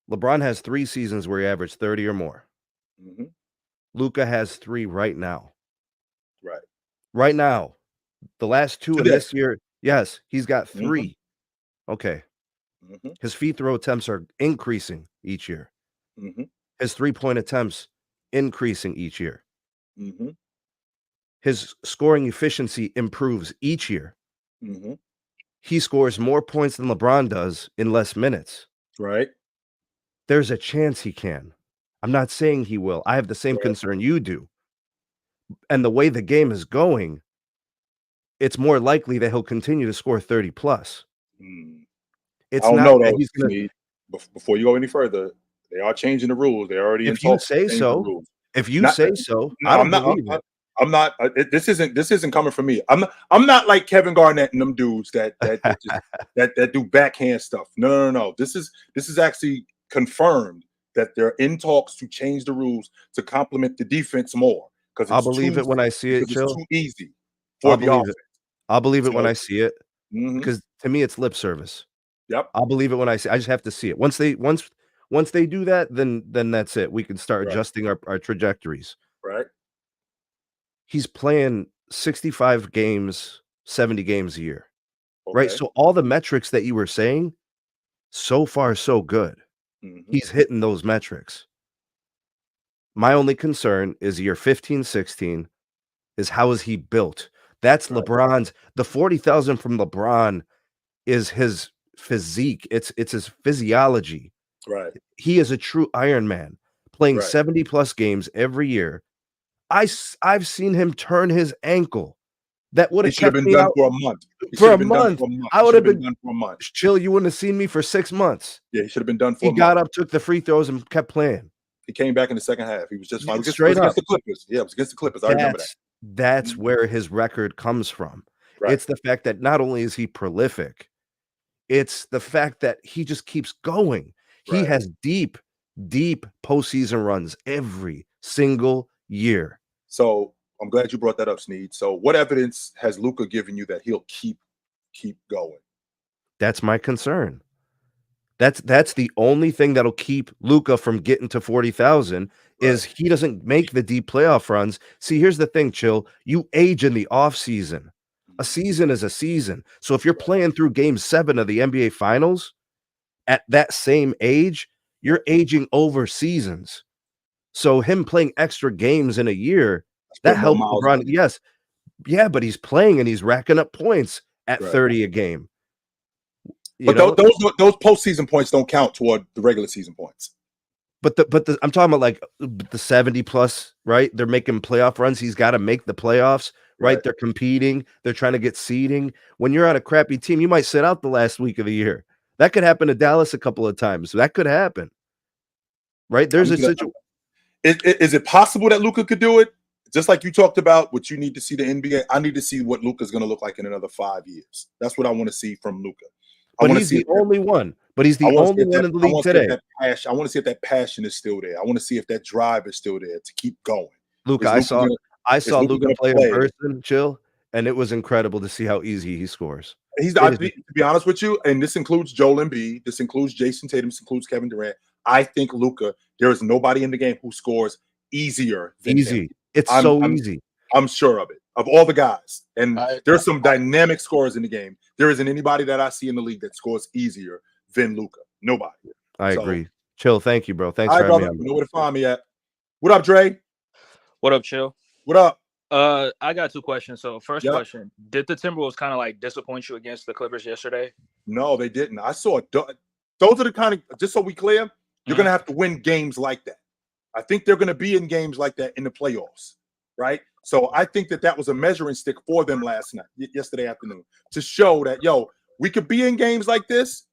Speaker 5: LeBron has 3 seasons where he averaged 30 or more.
Speaker 1: Mm-hmm.
Speaker 5: Luka has 3 right now.
Speaker 1: Right.
Speaker 5: Right now. The last 2 in this year, yes, he's got 3. Mm-hmm. Okay.
Speaker 1: Mm-hmm.
Speaker 5: His free throw attempts are increasing each year.
Speaker 1: Mm-hmm.
Speaker 5: His 3-point attempts increasing each year.
Speaker 1: Mm-hmm.
Speaker 5: His scoring efficiency improves each year.
Speaker 1: Mm-hmm.
Speaker 5: He scores more points than LeBron does in less minutes.
Speaker 1: Right.
Speaker 5: There's a chance he can. I'm not saying he will. I have the same concern you do. And the way the game is going, it's more likely that he'll continue to score 30 plus. It's
Speaker 1: I don't
Speaker 5: not
Speaker 1: know,
Speaker 5: that he's gonna.
Speaker 1: Before you go any further, they are changing the rules. They already.
Speaker 5: If you say so, I don't believe it.
Speaker 1: I'm not. This isn't coming from me. I'm not like Kevin Garnett and them dudes that do backhand stuff. No. This is actually confirmed that they're in talks to change the rules to complement the defense more. Because
Speaker 5: I'll believe it when I see it, Chill.
Speaker 1: It's too easy for the offense.
Speaker 5: I'll believe it when I see it, because to me it's lip service.
Speaker 1: Yep.
Speaker 5: I'll believe it when I see. I just have to see it. Once they do that, then that's it. We can start adjusting our trajectories.
Speaker 1: Right.
Speaker 5: He's playing 65 games, 70 games a year. Okay. Right? So all the metrics that you were saying, so far so good. Mm-hmm. He's hitting those metrics. My only concern is year 15, 16 is how is he built? That's LeBron's. The 40,000 from LeBron is his physique. It's his physiology.
Speaker 1: Right.
Speaker 5: He is a true Iron Man, playing 70 plus games every year. I've seen him turn his ankle. That would have
Speaker 1: been done for a month.
Speaker 5: For a month. I would have been done for a month. Chill, you wouldn't have seen me for 6 months.
Speaker 1: Yeah, he should have been done for a month.
Speaker 5: He got up, took the free throws, and kept playing.
Speaker 1: He came back in the second half. He was just fine.
Speaker 5: Straight up.
Speaker 1: Against the Clippers. Yeah, it was against the Clippers. I remember that.
Speaker 5: That's where his record comes from. Right. It's the fact that not only is he prolific, it's the fact that he just keeps going. He has deep postseason runs every single year.
Speaker 1: So I'm glad you brought that up, Sneed. So what evidence has Luka given you that he'll keep going?
Speaker 5: That's my concern. That's the only thing that'll keep Luka from getting to 40,000 is he doesn't make the deep playoff runs. See, here's the thing, Chill. You age in the off season. A season is a season. So if you're playing through game 7 of the NBA Finals at that same age, you're aging over seasons. So him playing extra games in a year, that helps LeBron. Yes. Yeah, but he's playing and he's racking up points at 30 a game.
Speaker 1: But those postseason points don't count toward the regular season points.
Speaker 5: But I'm talking about like the 70 plus, right? They're making playoff runs. He's got to make the playoffs, right? They're competing. They're trying to get seeding. When you're on a crappy team, you might sit out the last week of the year. That could happen to Dallas a couple of times. That could happen, right? There's a situation.
Speaker 1: Is it possible that Luka could do it? Just like you talked about, what you need to see the NBA. I need to see what Luka's going to look like in another 5 years. That's what I want to see from Luka.
Speaker 5: But he's the only one. But he's the only one in the league today.
Speaker 1: I want to see if that passion is still there. I want to see if that drive is still there to keep going.
Speaker 5: Luka, I saw Luka play in person, Chill, and it was incredible to see how easy he scores.
Speaker 1: To be honest with you, and this includes Joel Embiid, this includes Jason Tatum, this includes Kevin Durant. I think Luka, there is nobody in the game who scores easier than him.
Speaker 5: It's so easy.
Speaker 1: I'm sure of it. Of all the guys. And there's some dynamic scorers in the game. There isn't anybody that I see in the league that scores easier than Luka. Nobody.
Speaker 5: I agree. Chill. Thank you, bro. Thanks
Speaker 1: all
Speaker 5: for
Speaker 1: right,
Speaker 5: having
Speaker 1: brother.
Speaker 5: me on.
Speaker 1: You know where to find me at. What up, Dre?
Speaker 6: What up, Chill?
Speaker 1: What up?
Speaker 6: I got two questions. So first question, did the Timberwolves kind of like disappoint you against the Clippers yesterday?
Speaker 1: No, they didn't. I saw those are the kind of, just so we clear, you're going to have to win games like that. I think they're going to be in games like that in the playoffs, right? So I think that was a measuring stick for them yesterday afternoon, to show that, we could be in games like this.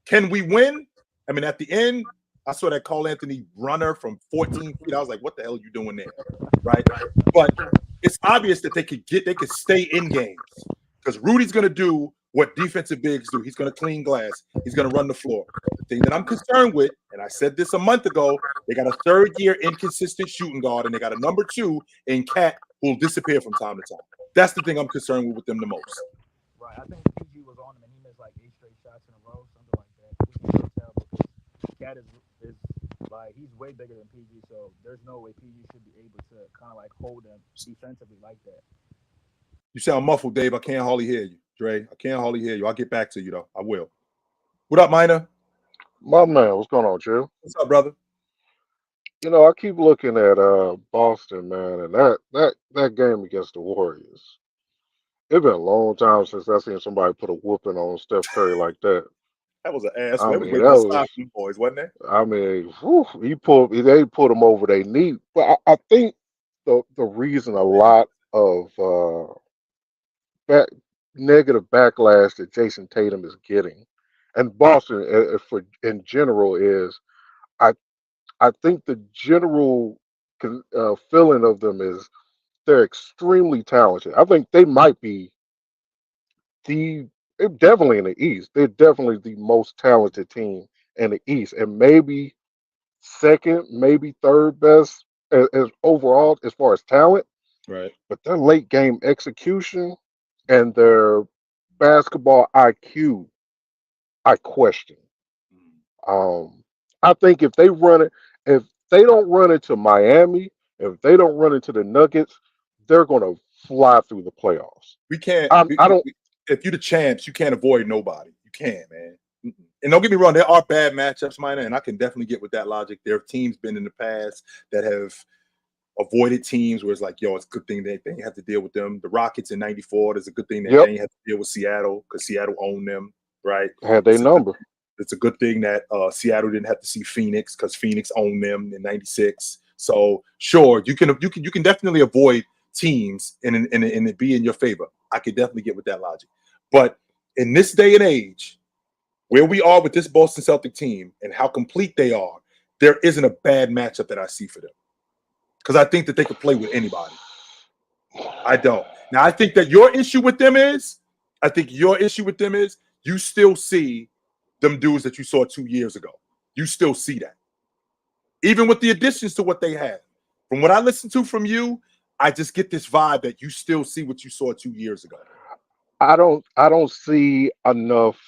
Speaker 1: Can we win? I mean, at the end, I saw that Cole Anthony runner from 14 feet. I was like, what the hell are you doing there? Right? But it's obvious that they could stay in games, because Rudy's going to do what defensive bigs do. He's going to clean glass. He's going to run the floor. The thing that I'm concerned with, and I said this a month ago, they got a third-year inconsistent shooting guard, and they got a number 2 in Cat who will disappear from time to time. That's the thing I'm concerned with them the most.
Speaker 6: Right. I think PG was on him, and he missed like 8 straight shots in a row, something like that. We can tell because Cat is like, he's way bigger than PG, so there's no way PG should be able to kind of like hold him defensively like that.
Speaker 1: You sound muffled, Dave. I can't hardly hear you, Dre. I can't hardly hear you. I'll get back to you, though. I will. What up, Minor?
Speaker 7: My man, what's going on, Chill?
Speaker 1: What's up, brother?
Speaker 7: You know, I keep looking at Boston, man, and that game against the Warriors. It's been a long time since I seen somebody put a whooping on Steph Curry like that.
Speaker 1: That was an ass.
Speaker 7: I
Speaker 1: That
Speaker 7: mean,
Speaker 1: was boys, wasn't it?
Speaker 7: I mean, they put him over their knee. But I think the reason a lot of negative backlash that Jason Tatum is getting, and Boston in general, is I think the general feeling of them is they're extremely talented. I think they might be they're definitely in the East. They're definitely the most talented team in the East, and maybe second, maybe third best as overall as far as talent.
Speaker 1: Right.
Speaker 7: But their late game execution and their basketball IQ, I question. I think if they don't run into Miami, if they don't run into the Nuggets, they're going to fly through the playoffs.
Speaker 1: We can't.
Speaker 7: I don't.
Speaker 1: If you're the champs, you can't avoid nobody. You can't, man. And don't get me wrong, there are bad matchups, Minor, and I can definitely get with that logic. There have teams been in the past that have avoided teams where it's like, it's a good thing that they have to deal with them. The Rockets in '94, there's a good thing that they have to deal with Seattle because Seattle owned them, right?
Speaker 7: Had their number.
Speaker 1: It's a good thing that Seattle didn't have to see Phoenix because Phoenix owned them in '96. So sure, you can definitely avoid teams and it be in your favor. I could definitely get with that logic. But in this day and age, where we are with this Boston Celtic team and how complete they are, there isn't a bad matchup that I see for them. Because I think that they could play with anybody. I don't. Now, I think that your issue with them is you still see them dudes that you saw 2 years ago. You still see that. Even with the additions to what they had. From what I listened to from you, I just get this vibe that you still see what you saw 2 years ago.
Speaker 7: I don't see enough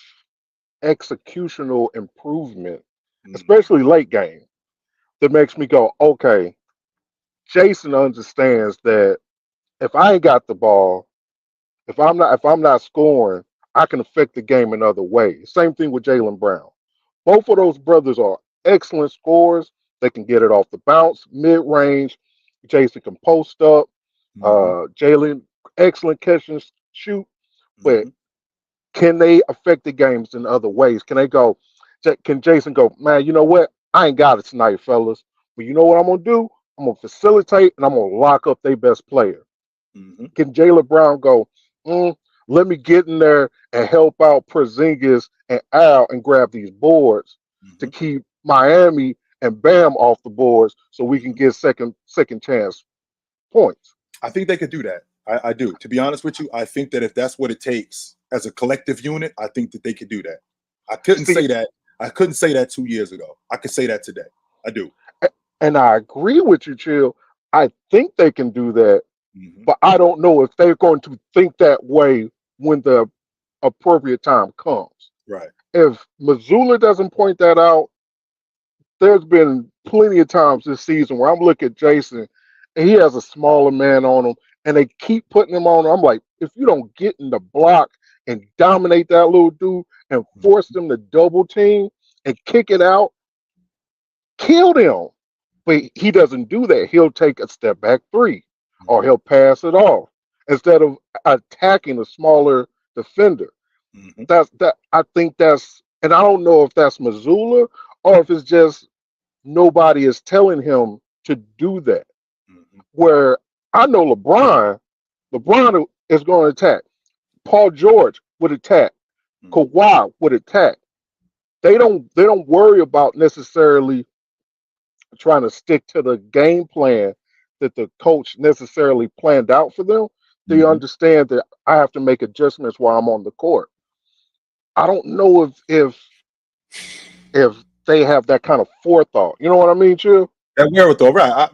Speaker 7: executional improvement, especially late game, that makes me go, okay, Jason understands that if I ain't got the ball, if I'm not scoring, I can affect the game in other ways. Same thing with Jaylen Brown. Both of those brothers are excellent scorers. They can get it off the bounce, mid-range. Jason can post up. Jaylen, excellent catch and shoot. But can they affect the games in other ways? Can Jason go, man, you know what? I ain't got it tonight, fellas. But you know what I'm going to do? I'm going to facilitate and I'm going to lock up their best player. Can Jaylen Brown go, let me get in there and help out Porzingis and Al and grab these boards to keep Miami and Bam off the boards so we can get second chance points?
Speaker 1: I think they could do that. I do. To be honest with you, I think that if that's what it takes as a collective unit, I think that they could do that. I couldn't say that. I couldn't say that 2 years ago. I could say that today. I do.
Speaker 7: And I agree with you, Chill. I think they can do that, but I don't know if they're going to think that way when the appropriate time comes.
Speaker 1: Right.
Speaker 7: If Missoula doesn't point that out, there's been plenty of times this season where I'm looking at Jason and he has a smaller man on him and they keep putting him on. I'm like, if you don't get in the block and dominate that little dude and force them to double team and kick it out, kill them. But he doesn't do that. He'll take a step back three, or he'll pass it off instead of attacking a smaller defender. That's that. I think that's, and I don't know if that's Missoula or if it's just nobody is telling him to do that. Where I know LeBron is going to attack. Paul George would attack. Kawhi would attack. They don't worry about necessarily trying to stick to the game plan that the coach necessarily planned out for them. They understand that I have to make adjustments while I'm on the court. I don't know if they have that kind of forethought. You know what I mean, Chill?
Speaker 1: That wherewithal, right?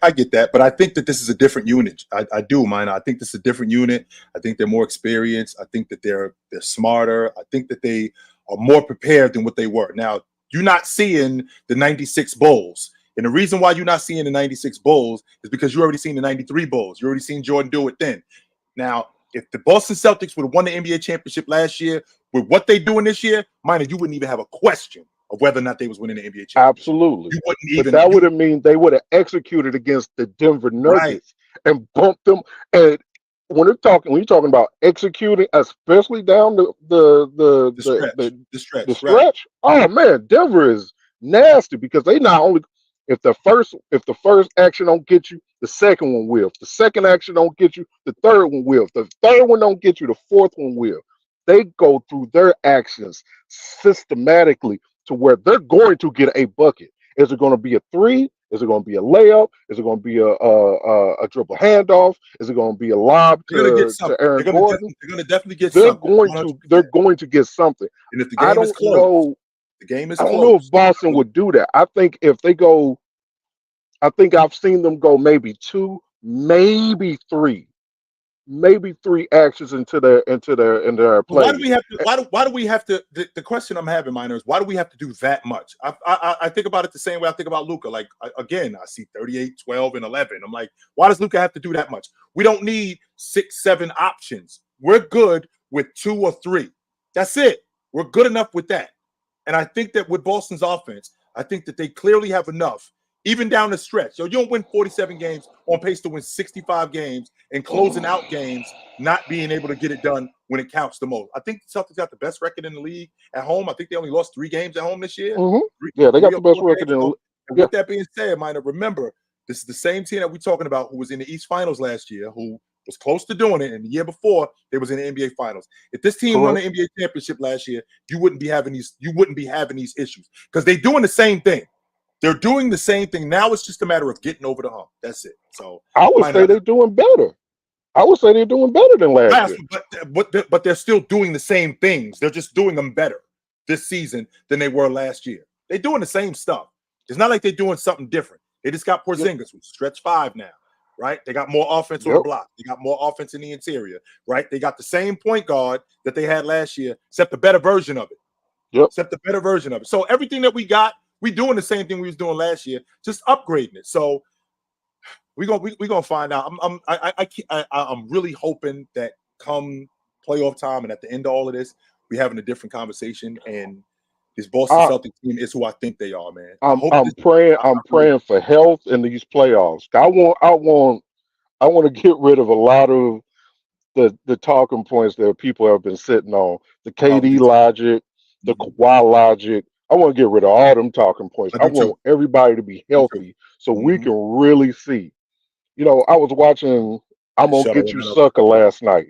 Speaker 1: I get that, but I think that this is a different unit. I do, man. I think this is a different unit. I think they're more experienced. I think that they're smarter. I think that they are more prepared than what they were. Now, you're not seeing the '96 Bulls, and the reason why you're not seeing the '96 Bulls is because you already seen the '93 Bulls. You already seen Jordan do it then. Now, if the Boston Celtics would have won the NBA championship last year with what they're doing this year, mind you wouldn't even have a question of whether or not they was winning the NBA championship.
Speaker 7: Absolutely.
Speaker 1: You wouldn't even.
Speaker 7: But that would have mean they would have executed against the Denver Nuggets and bumped them. And when you're talking about executing, especially down the stretch. Oh man, Denver is nasty because they not only if the first action don't get you, the second one will. If the second action don't get you, the third one will. If the third one don't get you, the fourth one will. They go through their actions systematically to where they're going to get a bucket. Is it going to be a three? Is it going to be a layup? Is it going to be a dribble handoff? Is it going to be a lob to Aaron Gordon?
Speaker 1: They're going to definitely get something.
Speaker 7: They're going to get something.
Speaker 1: And if the game is close,
Speaker 7: I don't know if Boston would do that. I think if they go, I think I've seen them go maybe two, maybe three actions into their play.
Speaker 1: Why do we have to? Why do we have to? The question I'm having, Minor, is why do we have to do that much? I think about it the same way I think about Luka. Like again, I see 38, 12, and 11. I'm like, why does Luka have to do that much? We don't need 6, 7 options. We're good with 2 or 3. That's it. We're good enough with that. And I think that with Boston's offense, I think that they clearly have enough. Even down the stretch. You don't win 47 games on pace to win 65 games and closing out games, not being able to get it done when it counts the most. I think the Celtics got the best record in the league at home. I think they only lost 3 games at home this year.
Speaker 7: Yeah, they got the best record in the league.
Speaker 1: And with that being said, Minor, remember, this is the same team that we're talking about who was in the East Finals last year, who was close to doing it, and the year before they was in the NBA Finals. If this team won the NBA championship last year, you wouldn't be having these issues because they're doing the same thing. They're doing the same thing. Now it's just a matter of getting over the hump. That's it. So
Speaker 7: I would say they're doing better. I would say they're doing better than last year.
Speaker 1: But they're still doing the same things. They're just doing them better this season than they were last year. They're doing the same stuff. It's not like they're doing something different. They just got Porzingis, who's stretch 5 now, right? They got more offense on the block. They got more offense in the interior, right? They got the same point guard that they had last year, except a better version of it. Except a better version of it. So everything that we got, we doing the same thing we was doing last year, just upgrading it. So we gonna find out. I'm really hoping that come playoff time and at the end of all of this, we having a different conversation. And this Boston Celtics team is who I think they are, man.
Speaker 7: I'm praying for health in these playoffs. I want to get rid of a lot of the talking points that people have been sitting on. The KD logic, the Kawhi logic. I want to get rid of all them talking points. I want everybody to be healthy so we can really see. You know, I was watching I'm Gonna Get You Sucker last night.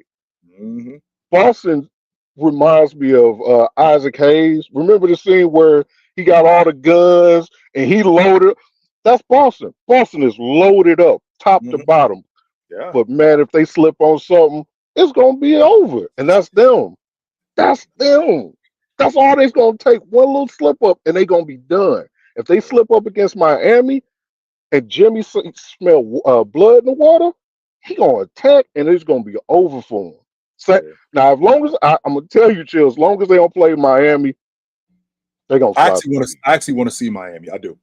Speaker 7: Boston reminds me of Isaac Hayes. Remember the scene where he got all the guns and he loaded? That's Boston. Boston is loaded up, top to bottom.
Speaker 1: Yeah.
Speaker 7: But man, if they slip on something, it's going to be over. And that's them. That's them. That's all they're going to take. One little slip up and they're going to be done. If they slip up against Miami and Jimmy smell blood in the water, he going to attack and it's going to be over for him. So, now, as long as I'm going to tell you, Chill, as long as they don't play Miami, they're going to
Speaker 1: I actually want to see Miami. I do.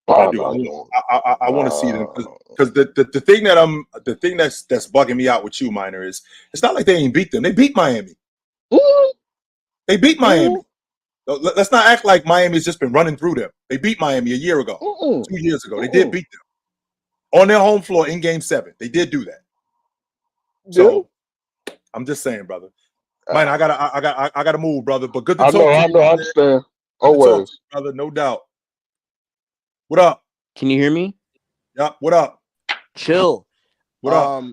Speaker 1: I
Speaker 7: Oh,
Speaker 1: do.
Speaker 7: no.
Speaker 1: I want to see them because the thing that's bugging me out with you, Minor, is it's not like they ain't beat them. They beat Miami.
Speaker 7: Ooh,
Speaker 1: They beat Miami.
Speaker 7: ooh,
Speaker 1: Let's not act like Miami's just been running through them. They beat Miami a year ago,
Speaker 7: ooh,
Speaker 1: 2 years ago. They
Speaker 7: ooh.
Speaker 1: did beat them on their home floor in Game 7. They did do that. So I'm just saying, brother. Man, I gotta move, brother. But good to
Speaker 7: I
Speaker 1: talk
Speaker 7: know,
Speaker 1: to
Speaker 7: I
Speaker 1: you.
Speaker 7: know, I understand.
Speaker 1: Good to talk to
Speaker 7: Always.
Speaker 1: you, brother. No doubt. What up?
Speaker 2: Can you hear me?
Speaker 1: Yep. What up?
Speaker 2: Chill.
Speaker 1: What up?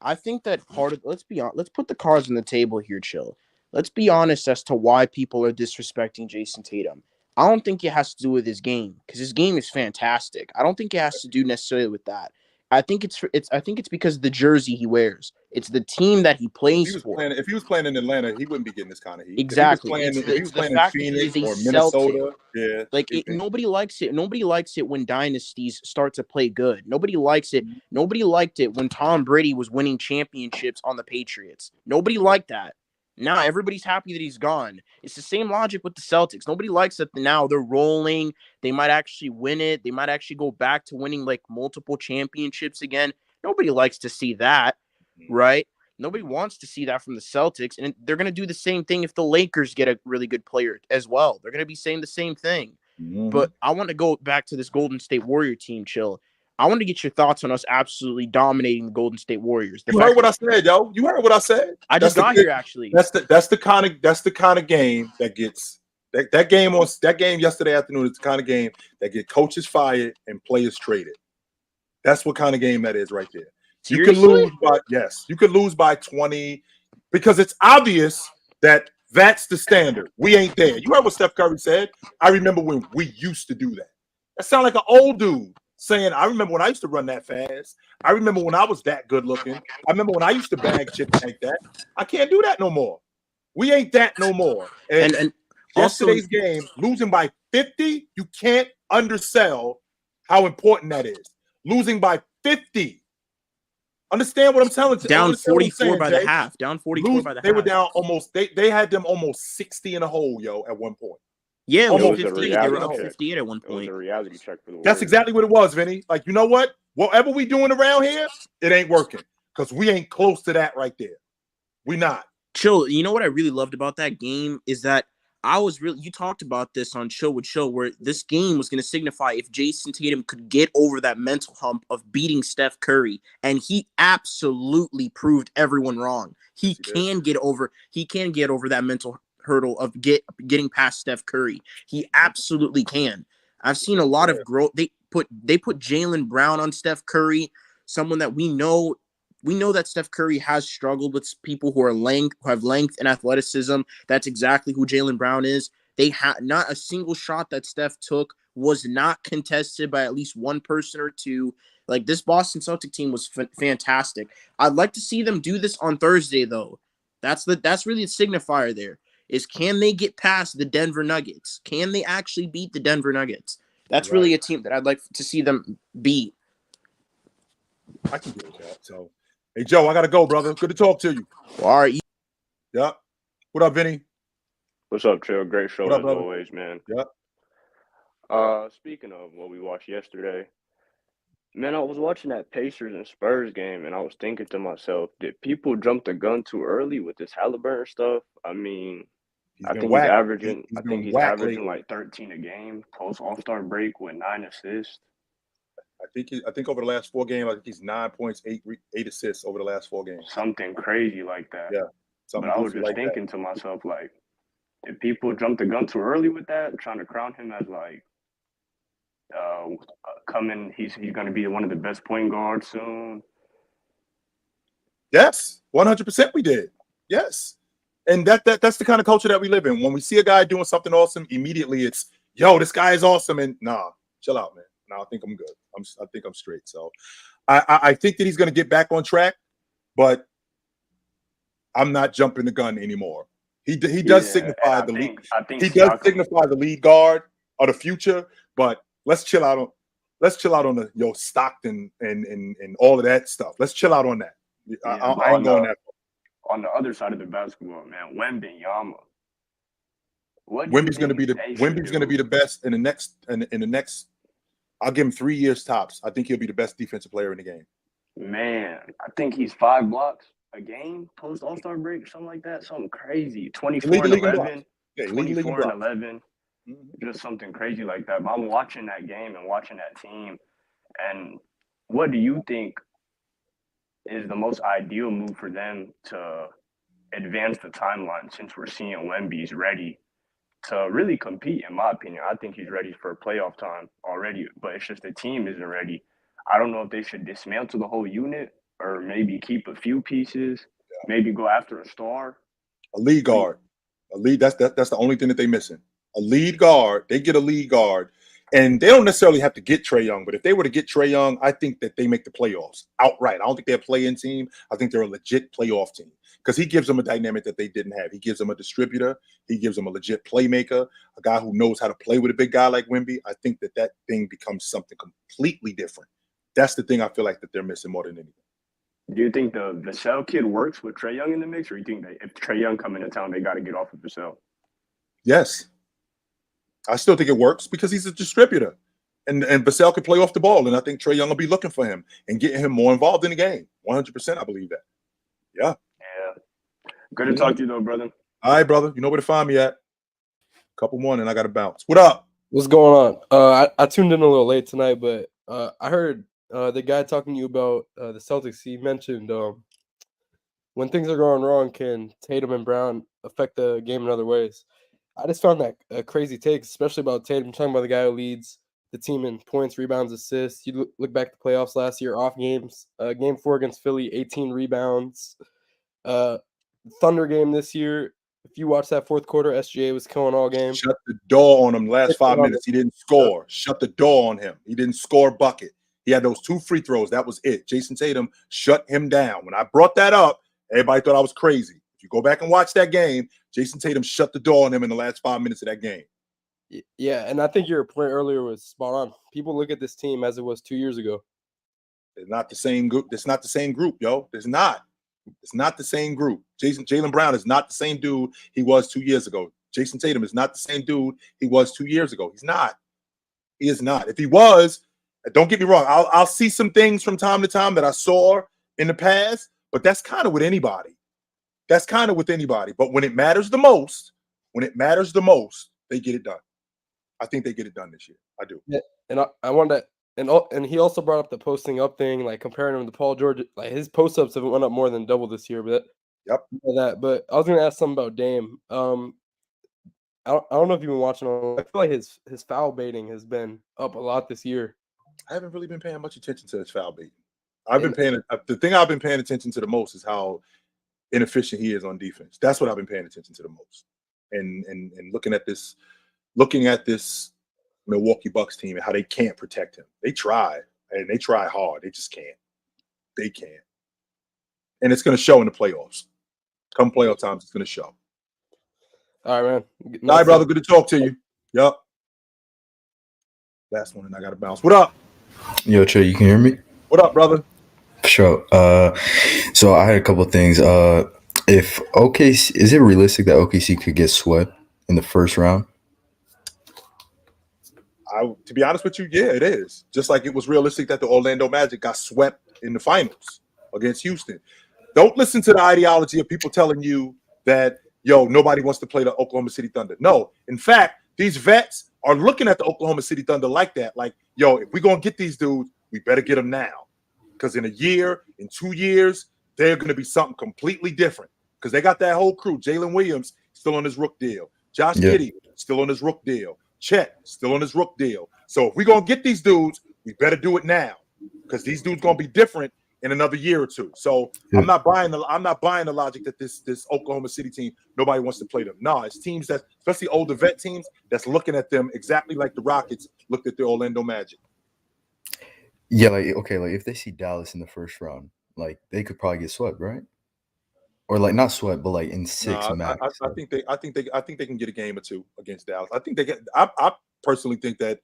Speaker 2: I think that let's be honest. Let's put the cards on the table here, Chill. Let's be honest as to why people are disrespecting Jason Tatum. I don't think it has to do with his game because his game is fantastic. I don't think it has to do necessarily with that. I think it's because of the jersey he wears. It's the team that he plays for.
Speaker 1: If he was playing in Atlanta, he wouldn't be getting this kind of heat.
Speaker 2: Exactly.
Speaker 1: If he was
Speaker 2: It's the
Speaker 1: playing in
Speaker 2: fact that he is
Speaker 1: Phoenix
Speaker 2: a
Speaker 1: or
Speaker 2: Celtic.
Speaker 1: Minnesota, yeah.
Speaker 2: Like nobody likes it. Nobody likes it when dynasties start to play good. Nobody likes it. Nobody liked it when Tom Brady was winning championships on the Patriots. Nobody liked that. Now everybody's happy that he's gone. It's the same logic with the Celtics. Nobody likes that now they're rolling. They might actually win it. They might actually go back to winning like multiple championships again. Nobody likes to see that, right? Nobody wants to see that from the Celtics, and they're going to do the same thing if the Lakers get a really good player as well. They're going to be saying the same thing.
Speaker 1: Mm-hmm.
Speaker 2: But I want to go back to this Golden State Warrior team, Chill. I want to get your thoughts on us absolutely dominating the Golden State Warriors.
Speaker 1: You heard what I said, yo. You heard what I said.
Speaker 2: I just got here, actually.
Speaker 1: That's the kind of game that gets that game yesterday afternoon is the kind of game that get coaches fired and players traded. That's what kind of game that is right there.
Speaker 2: Seriously?
Speaker 1: You could lose by 20 because it's obvious that that's the standard. We ain't there. You heard what Steph Curry said? I remember when we used to do that. That sounds like an old dude saying, I remember when I used to run that fast. I remember when I was that good looking. I remember when I used to bag chicks like that. I can't do that no more. We ain't that no more. And yesterday's game, losing by 50, you can't undersell how important that is. Losing by 50. Understand what I'm telling you?
Speaker 2: Down 44 by the half. Down 44 by the half.
Speaker 1: They were down almost. They had them almost 60 in a hole, yo, at one point.
Speaker 2: Yeah,
Speaker 1: almost
Speaker 2: 50. They were up 58 at one point.
Speaker 8: It was a reality check for the Warriors.
Speaker 1: That's exactly what it was, Vinny. Like, you know what? Whatever we doing around here, it ain't working because we ain't close to that right there. We not.
Speaker 2: Chill. You know what I really loved about that game is that you talked about this on Chill with Chill, where this game was going to signify if Jason Tatum could get over that mental hump of beating Steph Curry, and he absolutely proved everyone wrong. He can get over that mental hurdle of getting past Steph Curry. He absolutely can. I've seen a lot of growth. They put Jaylen Brown on Steph Curry, someone that we know that Steph Curry has struggled with people who have length and athleticism. That's exactly who Jaylen Brown is. They had not a single shot that Steph took was not contested by at least one person or two. Like, this Boston Celtic team was fantastic. I'd like to see them do this on Thursday, though. That's really the signifier there. Is can they get past the Denver Nuggets? Can they actually beat the Denver Nuggets? That's really a team that I'd like to see them beat.
Speaker 1: I can deal with that. So, hey, Joe, I got to go, brother. Good to talk to you.
Speaker 2: All right.
Speaker 1: Yep. What up, Vinny?
Speaker 8: What's up, Chill? Great show as always, man.
Speaker 1: Yep.
Speaker 8: Speaking of what we watched yesterday, man, I was watching that Pacers and Spurs game, and I was thinking to myself, did people jump the gun too early with this Halliburton stuff? I mean, I think he's averaging like 13 a game, post All-Star break with 9 assists.
Speaker 1: I think over the last 4 games, I think he's 9 points, 8 assists over the last 4 games.
Speaker 8: Something crazy like that.
Speaker 1: Yeah.
Speaker 8: But I was just thinking to myself, like, did people jump the gun too early with that, trying to crown him as like he's going to be one of the best point guards soon?
Speaker 1: Yes, 100% we did. Yes. And that's the kind of culture that we live in. When we see a guy doing something awesome, immediately it's, yo, this guy is awesome. And nah, chill out, man. No, I think I'm good. I think I'm straight. So I think that he's going to get back on track, but I'm not jumping the gun anymore. He does signify the lead. He does signify the lead guard of the future, but let's chill out on the Stockton and all of that stuff. Let's chill out on that. I ain't going that far.
Speaker 8: On the other side of the basketball, man, Wembanyama.
Speaker 1: Wemby's going to be the best in the next I'll give him 3 years tops. I think he'll be the best defensive player in the game.
Speaker 8: Man, I think he's 5 blocks a game post All-Star break or something like that. Something crazy. 24 and 11.
Speaker 1: Yeah,
Speaker 8: 24 and 11.
Speaker 1: Mm-hmm.
Speaker 8: Just something crazy like that. But I'm watching that game and watching that team. And what do you think is the most ideal move for them to advance the timeline since we're seeing Wemby's ready to really compete, in my opinion? I think he's ready for playoff time already, but it's just the team isn't ready. I don't know if they should dismantle the whole unit or maybe keep a few pieces, maybe go after a star.
Speaker 1: A lead guard. That's the only thing that they're missing. A lead guard. They get a lead guard. And they don't necessarily have to get Trae Young, but if they were to get Trae Young, I think that they make the playoffs outright. I don't think they're a play-in team. I think they're a legit playoff team because he gives them a dynamic that they didn't have. He gives them a distributor. He gives them a legit playmaker, a guy who knows how to play with a big guy like Wemby. I think that thing becomes something completely different. That's the thing I feel like that they're missing more than anything.
Speaker 8: Do you think the Vassell kid works with Trae Young in the mix, or you think that if Trae Young come into town, they got to get off of Vassell?
Speaker 1: Yes. I still think it works because he's a distributor. And Vassell can play off the ball, and I think Trae Young will be looking for him and getting him more involved in the game. 100%, I believe that. Yeah.
Speaker 8: Yeah. Good to talk to you, though, brother.
Speaker 1: All right, brother. You know where to find me at. Couple more, and I got to bounce. What up?
Speaker 9: What's going on? I tuned in a little late tonight, but I heard the guy talking to you about the Celtics. He mentioned when things are going wrong, can Tatum and Brown affect the game in other ways? I just found that a crazy take, especially about Tatum. I'm talking about the guy who leads the team in points, rebounds, assists. You look back at the playoffs last year, off games. Game 4 against Philly, 18 rebounds. Thunder game this year. If you watch that fourth quarter, SGA was killing all game.
Speaker 1: Shut the door on him last 5 minutes. He didn't score. Shut the door on him. He didn't score a bucket. He had those 2 free throws. That was it. Jason Tatum shut him down. When I brought that up, everybody thought I was crazy. If you go back and watch that game, Jason Tatum shut the door on him in the last 5 minutes of that game.
Speaker 9: Yeah, and I think your point earlier was spot on. People look at this team as it was 2 years ago.
Speaker 1: It's not the same group. It's not the same group, yo. It's not. It's not the same group. Jaylen Brown is not the same dude he was 2 years ago. Jason Tatum is not the same dude he was 2 years ago. He's not. He is not. If he was, don't get me wrong, I'll see some things from time to time that I saw in the past, but that's kind of with anybody. That's kind of with anybody. But when it matters the most, they get it done. I think they get it done this year. I do.
Speaker 9: Yeah, and I wanted to, and he also brought up the posting up thing, like comparing him to Paul George. Like his post ups have went up more than double this year. But But I was going to ask something about Dame. I don't know if you've been watching. I feel like his foul baiting has been up a lot this year.
Speaker 1: I haven't really been paying much attention to his foul baiting. The thing I've been paying attention to the most is how inefficient he is on defense. That's what I've been paying attention to the most. And looking at this Milwaukee Bucks team and how they can't protect him. They try, and they try hard. They just can't. They can't. And it's going to show in the playoffs. Come playoff times, it's going to show.
Speaker 9: All right, man.
Speaker 1: All right, brother. Good to talk to you. Yup. Last one, and I got to bounce. What up?
Speaker 10: Yo, Trey, you can hear me?
Speaker 1: What up, brother?
Speaker 10: Sure. So I had a couple of things. If OKC, is it realistic that OKC could get swept in the first round?
Speaker 1: To be honest with you, yeah, it is. Just like it was realistic that the Orlando Magic got swept in the finals against Houston. Don't listen to the ideology of people telling you that, yo, nobody wants to play the Oklahoma City Thunder. No. In fact, these vets are looking at the Oklahoma City Thunder like that. Like, yo, if we're going to get these dudes, we better get them now. Because in a year, in 2 years, they're going to be something completely different. Because they got that whole crew. Jalen Williams, still on his Rook deal. Josh Giddey, still on his Rook deal. Chet, still on his Rook deal. So if we're going to get these dudes, we better do it now. Because these dudes going to be different in another year or two. So I'm not buying the logic that this Oklahoma City team, nobody wants to play them. No, it's teams that, especially older vet teams, that's looking at them exactly like the Rockets looked at the Orlando Magic.
Speaker 10: Yeah, like if they see Dallas in the first round, like they could probably get swept, right? Or like not swept, but like in 6 max.
Speaker 1: I think they can get a game or two against Dallas. I think they get. I personally think that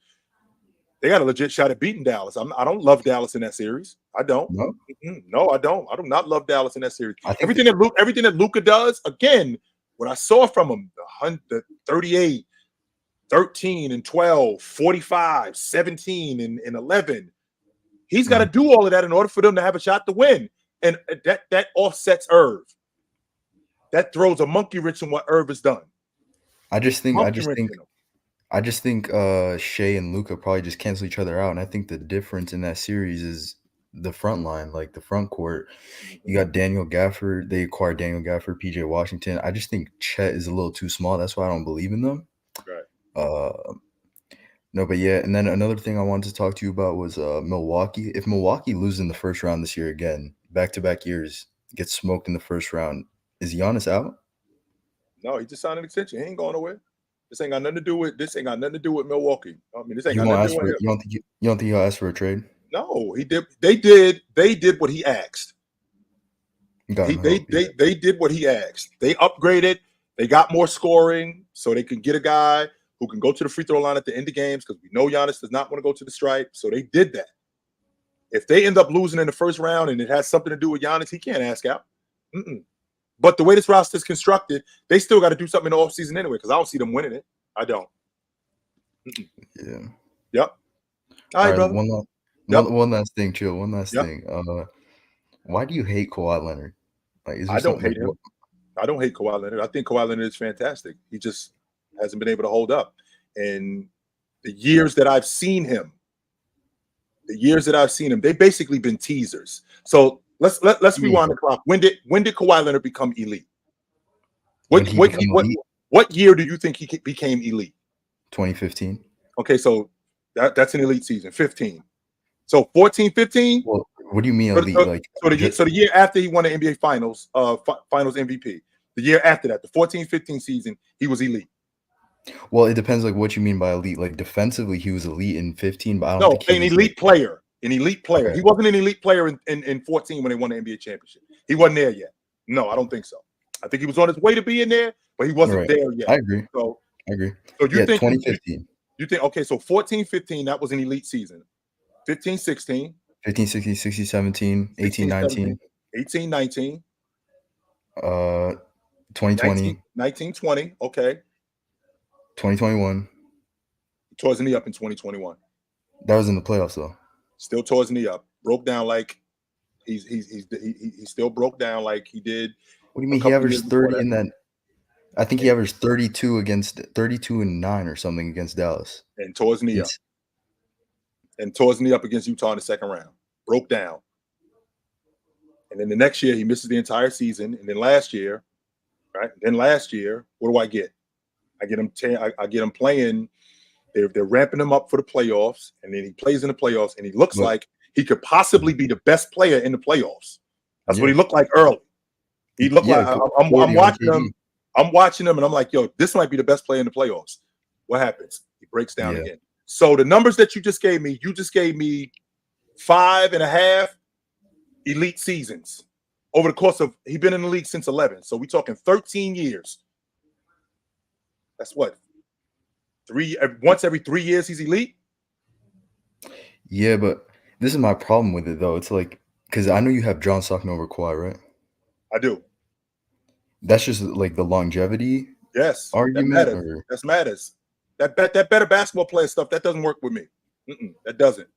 Speaker 1: they got a legit shot at beating Dallas. I don't love Dallas in that series. I don't. No, I don't. I do not love Dallas in that series. Everything that Luka does, again, what I saw from him, the 38, 13 and 12, 45, 17 and 11. He's got to do all of that in order for them to have a shot to win. And that offsets Irv. That throws a monkey wrench in what Irv has done.
Speaker 10: I just think Shea and Luka probably just cancel each other out. And I think the difference in that series is the front line, like the front court. You got Daniel Gafford. They acquired Daniel Gafford, PJ Washington. I just think Chet is a little too small. That's why I don't believe in them.
Speaker 1: Right.
Speaker 10: No, but yeah. And then another thing I wanted to talk to you about was Milwaukee. If Milwaukee loses in the first round this year again, back-to-back years, gets smoked in the first round, is Giannis out?
Speaker 1: No, he just signed an extension. He ain't going nowhere. This ain't got nothing to do with Milwaukee. I mean, this ain't got nothing to do with him.
Speaker 10: You don't think he'll ask for a trade?
Speaker 1: No, he did. They did what he asked. They did what he asked. They upgraded. They got more scoring so they can get a guy who can go to the free throw line at the end of games because we know Giannis does not want to go to the stripe. So they did that. If they end up losing in the first round and it has something to do with Giannis, he can't ask out. But the way this roster is constructed, they still got to do something in the offseason anyway because I don't see them winning it. I don't.
Speaker 10: Yeah.
Speaker 1: Yep. All right, brother.
Speaker 10: One last thing, Chill. One last thing. Why do you hate Kawhi Leonard? Like,
Speaker 1: I don't hate him. I don't hate Kawhi Leonard. I think Kawhi Leonard is fantastic. He just hasn't been able to hold up. And the years that I've seen him, they basically been teasers. So let's rewind the clock. When did Kawhi Leonard become elite? What year do you think he became elite?
Speaker 10: 2015.
Speaker 1: Okay, so that's an elite season. 15. So 14, 15.
Speaker 10: Well, what do you mean elite?
Speaker 1: So the year after he won the NBA Finals, Finals MVP. The year after that, the 14-15 season, he was elite.
Speaker 10: Well, it depends like what you mean by elite. Like defensively, he was elite in 15, but I don't think
Speaker 1: he was an elite player. An elite player. Okay. He wasn't an elite player in 14 when they won the NBA championship. He wasn't there yet. No, I don't think so. I think he was on his way to being there, but he wasn't there yet.
Speaker 10: I agree.
Speaker 1: So
Speaker 10: I agree.
Speaker 1: So you think
Speaker 10: 2015.
Speaker 1: You think okay, so 14-15, that was an elite season. 15-16.
Speaker 10: 15, 16, 16, 17, 18, 19.
Speaker 1: 18, 19.
Speaker 10: 2020.
Speaker 1: 19, 20. Okay.
Speaker 10: 2021.
Speaker 1: Tore his knee up in 2021.
Speaker 10: That was in the playoffs though.
Speaker 1: Still tore his knee up. Broke down like he still broke down like he did.
Speaker 10: What do you mean he averaged 30 in that? I think he averaged 32 and 9 or something against Dallas.
Speaker 1: And tore his knee up. And tore his knee up against Utah in the second round. Broke down. And then the next year he misses the entire season. And then last year, right? Then last year, what do I get? I get him playing. They're ramping him up for the playoffs, and then he plays in the playoffs, and he looks like he could possibly be the best player in the playoffs. That's what he looked like early. He looked like I'm watching him. I'm watching him, and I'm like, yo, this might be the best player in the playoffs. What happens? He breaks down again. So the numbers that you just gave me 5.5 elite seasons over the course of he's been in the league since 11. So we're talking 13 years. That's what? Once every 3 years he's elite?
Speaker 10: Yeah, but this is my problem with it though. It's like because I know you have John Stockton over Kawhi, right?
Speaker 1: I do.
Speaker 10: That's just like the longevity.
Speaker 1: Yes,
Speaker 10: argument.
Speaker 1: That matters. That better basketball player stuff that doesn't work with me. That doesn't.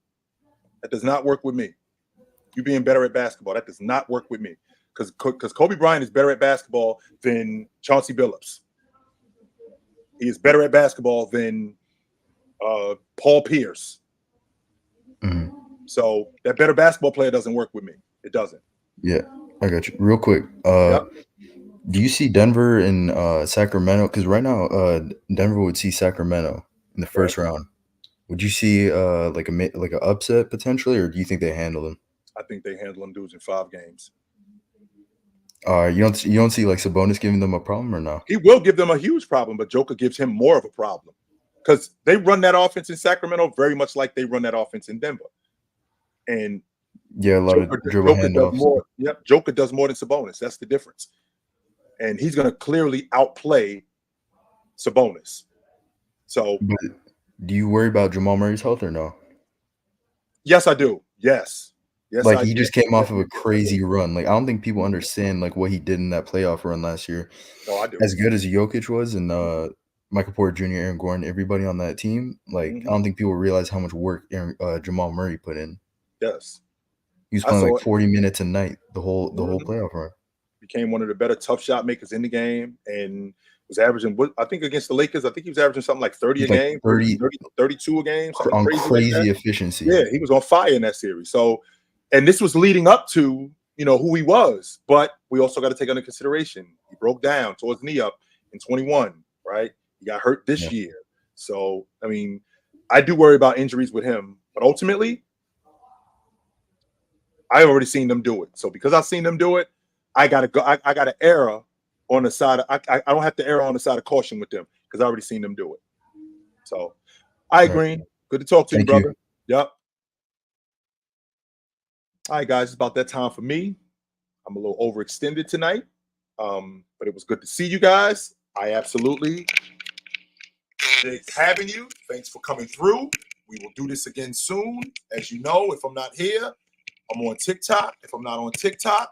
Speaker 1: That does not work with me. You being better at basketball, that does not work with me. Because Kobe Bryant is better at basketball than Chauncey Billups. He is better at basketball than Paul Pierce.
Speaker 10: Mm-hmm.
Speaker 1: So that better basketball player doesn't work with me. It doesn't.
Speaker 10: Yeah, I got you. Real quick. Do you see Denver and Sacramento? Because right now, Denver would see Sacramento in the first round. Would you see like an upset potentially, or do you think they handle them?
Speaker 1: I think they handle them dudes in 5 games.
Speaker 10: You don't see like Sabonis giving them a problem or no?
Speaker 1: He will give them a huge problem, but Joker gives him more of a problem because they run that offense in Sacramento very much like they run that offense in Denver. And
Speaker 10: a lot of dribble handoffs.
Speaker 1: Joker does more than Sabonis. That's the difference. And he's going to clearly outplay Sabonis. So,
Speaker 10: but do you worry about Jamal Murray's health or no?
Speaker 1: Yes, I do. Yes.
Speaker 10: Like he just came off of a crazy run. Like I don't think people understand like what he did in that playoff run last year.
Speaker 1: No, I do.
Speaker 10: As good as Jokic was and Michael Porter Jr., Aaron Gordon, everybody on that team, like I don't think people realize how much work Jamal Murray put in.
Speaker 1: Yes.
Speaker 10: He was playing like 40 minutes a night the whole playoff run.
Speaker 1: Became one of the better tough shot makers in the game and was averaging, I think against the Lakers, I think he was averaging something like 30 a game, 32 a game, something
Speaker 10: on crazy
Speaker 1: like
Speaker 10: efficiency.
Speaker 1: Yeah, he was on fire in that series. So, and this was leading up to, who he was, but we also got to take into consideration he broke down towards knee up in 21, right? He got hurt this year. So, I mean, I do worry about injuries with him, but ultimately, I already seen them do it. So because I've seen them do it, I gotta go. I got to err on the side. I don't have to err on the side of caution with them because I already seen them do it. So I agree. Right. Good to talk to you, brother. Yep. All right, guys, it's about that time for me. I'm a little overextended tonight, but it was good to see you guys. I absolutely enjoyed having you. Thanks for coming through. We will do this again soon. As you know, if I'm not here, I'm on TikTok. If I'm not on TikTok,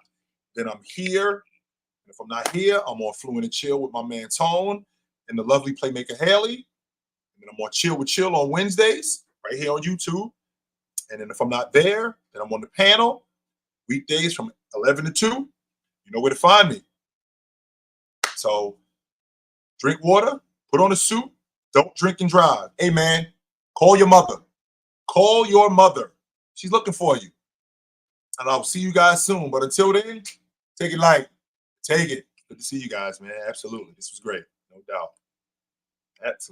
Speaker 1: then I'm here. And if I'm not here, I'm on Fluent and Chill with my man Tone and the lovely playmaker Haley. And then I'm on Chill with Chill on Wednesdays, right here on YouTube. And then if I'm not there, then I'm on the panel weekdays from 11 to 2. You know where to find me. So drink water, put on a suit, don't drink and drive. Hey, man, call your mother. Call your mother. She's looking for you. And I'll see you guys soon. But until then, take it light. Take it. Good to see you guys, man. Absolutely. This was great. No doubt. Absolutely.